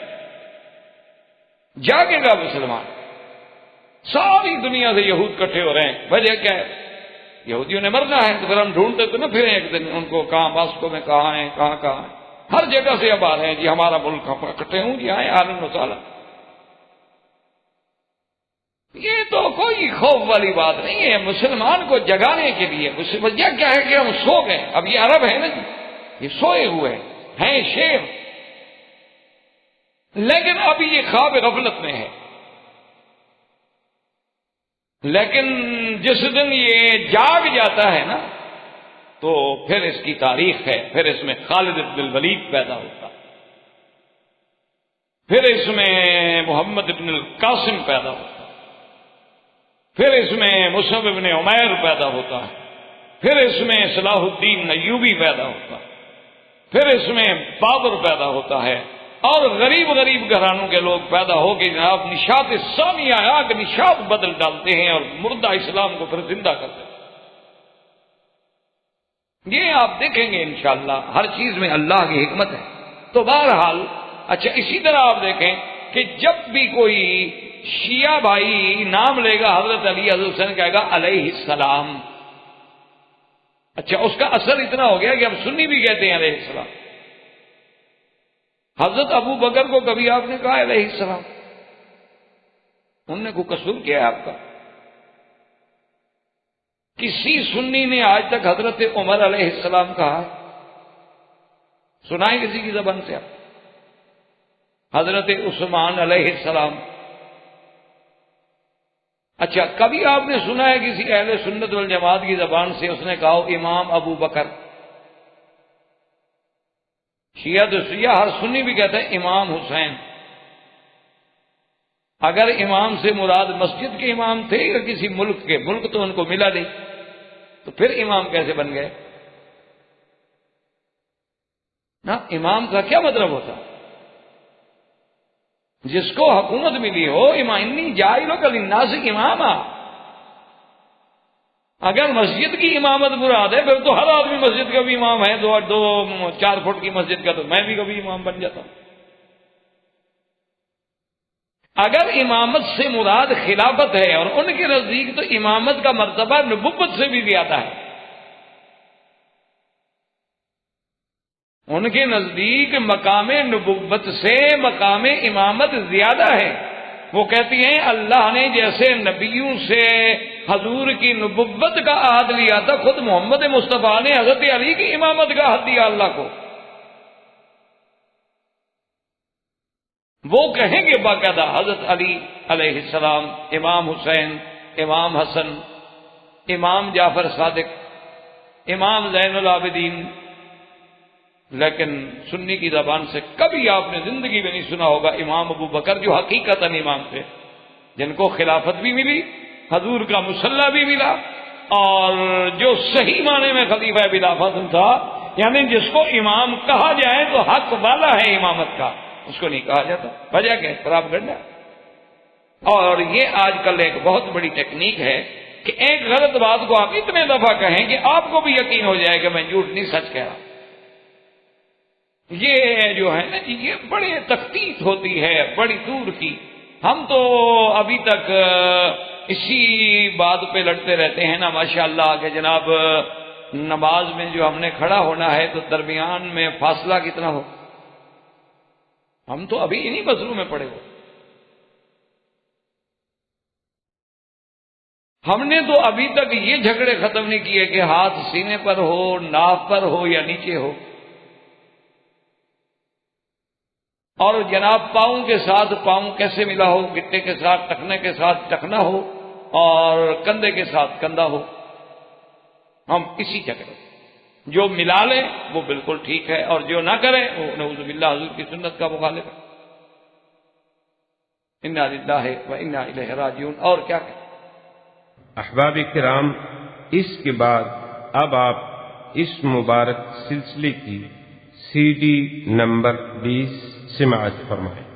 جاگے گا مسلمان. ساری دنیا سے یہود کٹھے ہو رہے ہیں، وجہ کیا ہے؟ یہودیوں نے مرنا ہے تو پھر ہم ڈھونڈتے تو نہ پھریں ایک دن ان کو کہاں ماسکو میں کہاں ہیں، کہاں ہیں. ہر جگہ سے اب آ رہے ہیں جی ہمارا ملک اکٹھے ہوں جی آئیں عالم مطالعہ. یہ تو کوئی خوف والی بات نہیں ہے مسلمان کو جگانے کے لیے. وجہ کیا ہے کہ ہم سو گئے. اب یہ عرب ہے نا جی، یہ سوئے ہوئے ہیں شیر. لیکن ابھی یہ خواب غفلت میں ہے. لیکن جس دن یہ جاگ جاتا ہے نا تو پھر اس کی تاریخ ہے. پھر اس میں خالد بن الولید پیدا ہوتا ہے، پھر اس میں محمد بن القاسم پیدا ہوتا ہے، پھر اس میں مصعب بن عمیر پیدا ہوتا ہے، پھر اس میں صلاح الدین ایوبی پیدا ہوتا ہے، پھر اس میں بابر پیدا ہوتا ہے، اور غریب غریب گھرانوں کے لوگ پیدا ہو کے جناب نشاط ثانیہ آگ نشاط بدل ڈالتے ہیں اور مردہ اسلام کو پھر زندہ کرتے ہیں. یہ آپ دیکھیں گے انشاءاللہ ہر چیز میں اللہ کی حکمت ہے. تو بہرحال اچھا اسی طرح آپ دیکھیں کہ جب بھی کوئی شیعہ بھائی نام لے گا حضرت علی حضرت حسین کہے گا علیہ السلام. اچھا اس کا اثر اتنا ہو گیا کہ اب سنی بھی کہتے ہیں علیہ السلام. حضرت ابو بکر کو کبھی آپ نے کہا علیہ السلام؟ انہوں نے کوئی قصور کیا ہے آپ کا؟ کسی سنی نے آج تک حضرت عمر علیہ السلام کہا ہے؟ سنائیں کسی کی زبان سے آپ. حضرت عثمان علیہ السلام. اچھا کبھی آپ نے سنا ہے کسی اہل سنت والجماعت کی زبان سے اس نے کہا امام ابو بکر؟ شیعہ تو شیعہ ہر سنی بھی کہتا ہے امام حسین. اگر امام سے مراد مسجد کے امام تھے یا کسی ملک کے، ملک تو ان کو ملا نہیں، تو پھر امام کیسے بن گئے؟ نا امام کا کیا مطلب ہوتا؟ جس کو حکومت ملی ہو، انی جاعل للناس اماما. اگر مسجد کی امامت مراد ہے پھر تو ہر آدمی مسجد کا بھی امام ہے. 4 فٹ کی مسجد کا تو میں بھی کبھی امام بن جاتا ہوں. اگر امامت سے مراد خلافت ہے اور ان کے نزدیک تو امامت کا مرتبہ نبوت سے بھی زیادہ ہے. ان کے نزدیک مقام نبوت سے مقام امامت زیادہ ہے. وہ کہتی ہیں اللہ نے جیسے نبیوں سے حضور کی نبوت کا عہد لیا تھا، خود محمد مصطفیٰ نے حضرت علی کی امامت کا عہد دیا اللہ کو. وہ کہیں گے باقاعدہ حضرت علی علیہ السلام، امام حسین، امام حسن، امام جعفر صادق، امام زین العابدین. لیکن سنی کی زبان سے کبھی آپ نے زندگی میں نہیں سنا ہوگا امام ابو بکر، جو حقیقتاً امام تھے، جن کو خلافت بھی ملی، حضور کا مصلی بھی ملا، اور جو صحیح معنی میں خلیفہ بلا فضل تھا، یعنی جس کو امام کہا جائے تو حق والا ہے امامت کا، اس کو نہیں کہا جاتا. وجہ کیا ہے؟ خراب کرنا. اور یہ آج کل ایک بہت بڑی ٹیکنیک ہے کہ ایک غلط بات کو آپ اتنے دفعہ کہیں کہ آپ کو بھی یقین ہو جائے کہ میں جھوٹ نہیں سچ کہہ رہا. یہ جو ہے نا یہ بڑی تفتیش ہوتی ہے بڑی دور کی. ہم تو ابھی تک اسی بات پہ لڑتے رہتے ہیں نا ماشاءاللہ کہ جناب نماز میں جو ہم نے کھڑا ہونا ہے تو درمیان میں فاصلہ کتنا ہو. ہم تو ابھی انہی مسئلوں میں پڑے ہوئے. ہم نے تو ابھی تک یہ جھگڑے ختم نہیں کیے کہ ہاتھ سینے پر ہو، ناف پر ہو یا نیچے ہو، اور جناب پاؤں کے ساتھ پاؤں کیسے ملا ہو، گٹے کے ساتھ ٹخنے کے ساتھ ٹخنا ہو اور کندھے کے ساتھ کندھا ہو. ہم اسی جھگڑے جو ملا لیں وہ بالکل ٹھیک ہے، اور جو نہ کرے وہ نعوذ باللہ حضور کی سنت کا مخالف ہے. انا للہ و انا الیہ راجعون. اور کیا کہیں. احباب کرام، اس کے بعد اب آپ اس مبارک سلسلے کی CD نمبر 20 سماعت فرمائیں.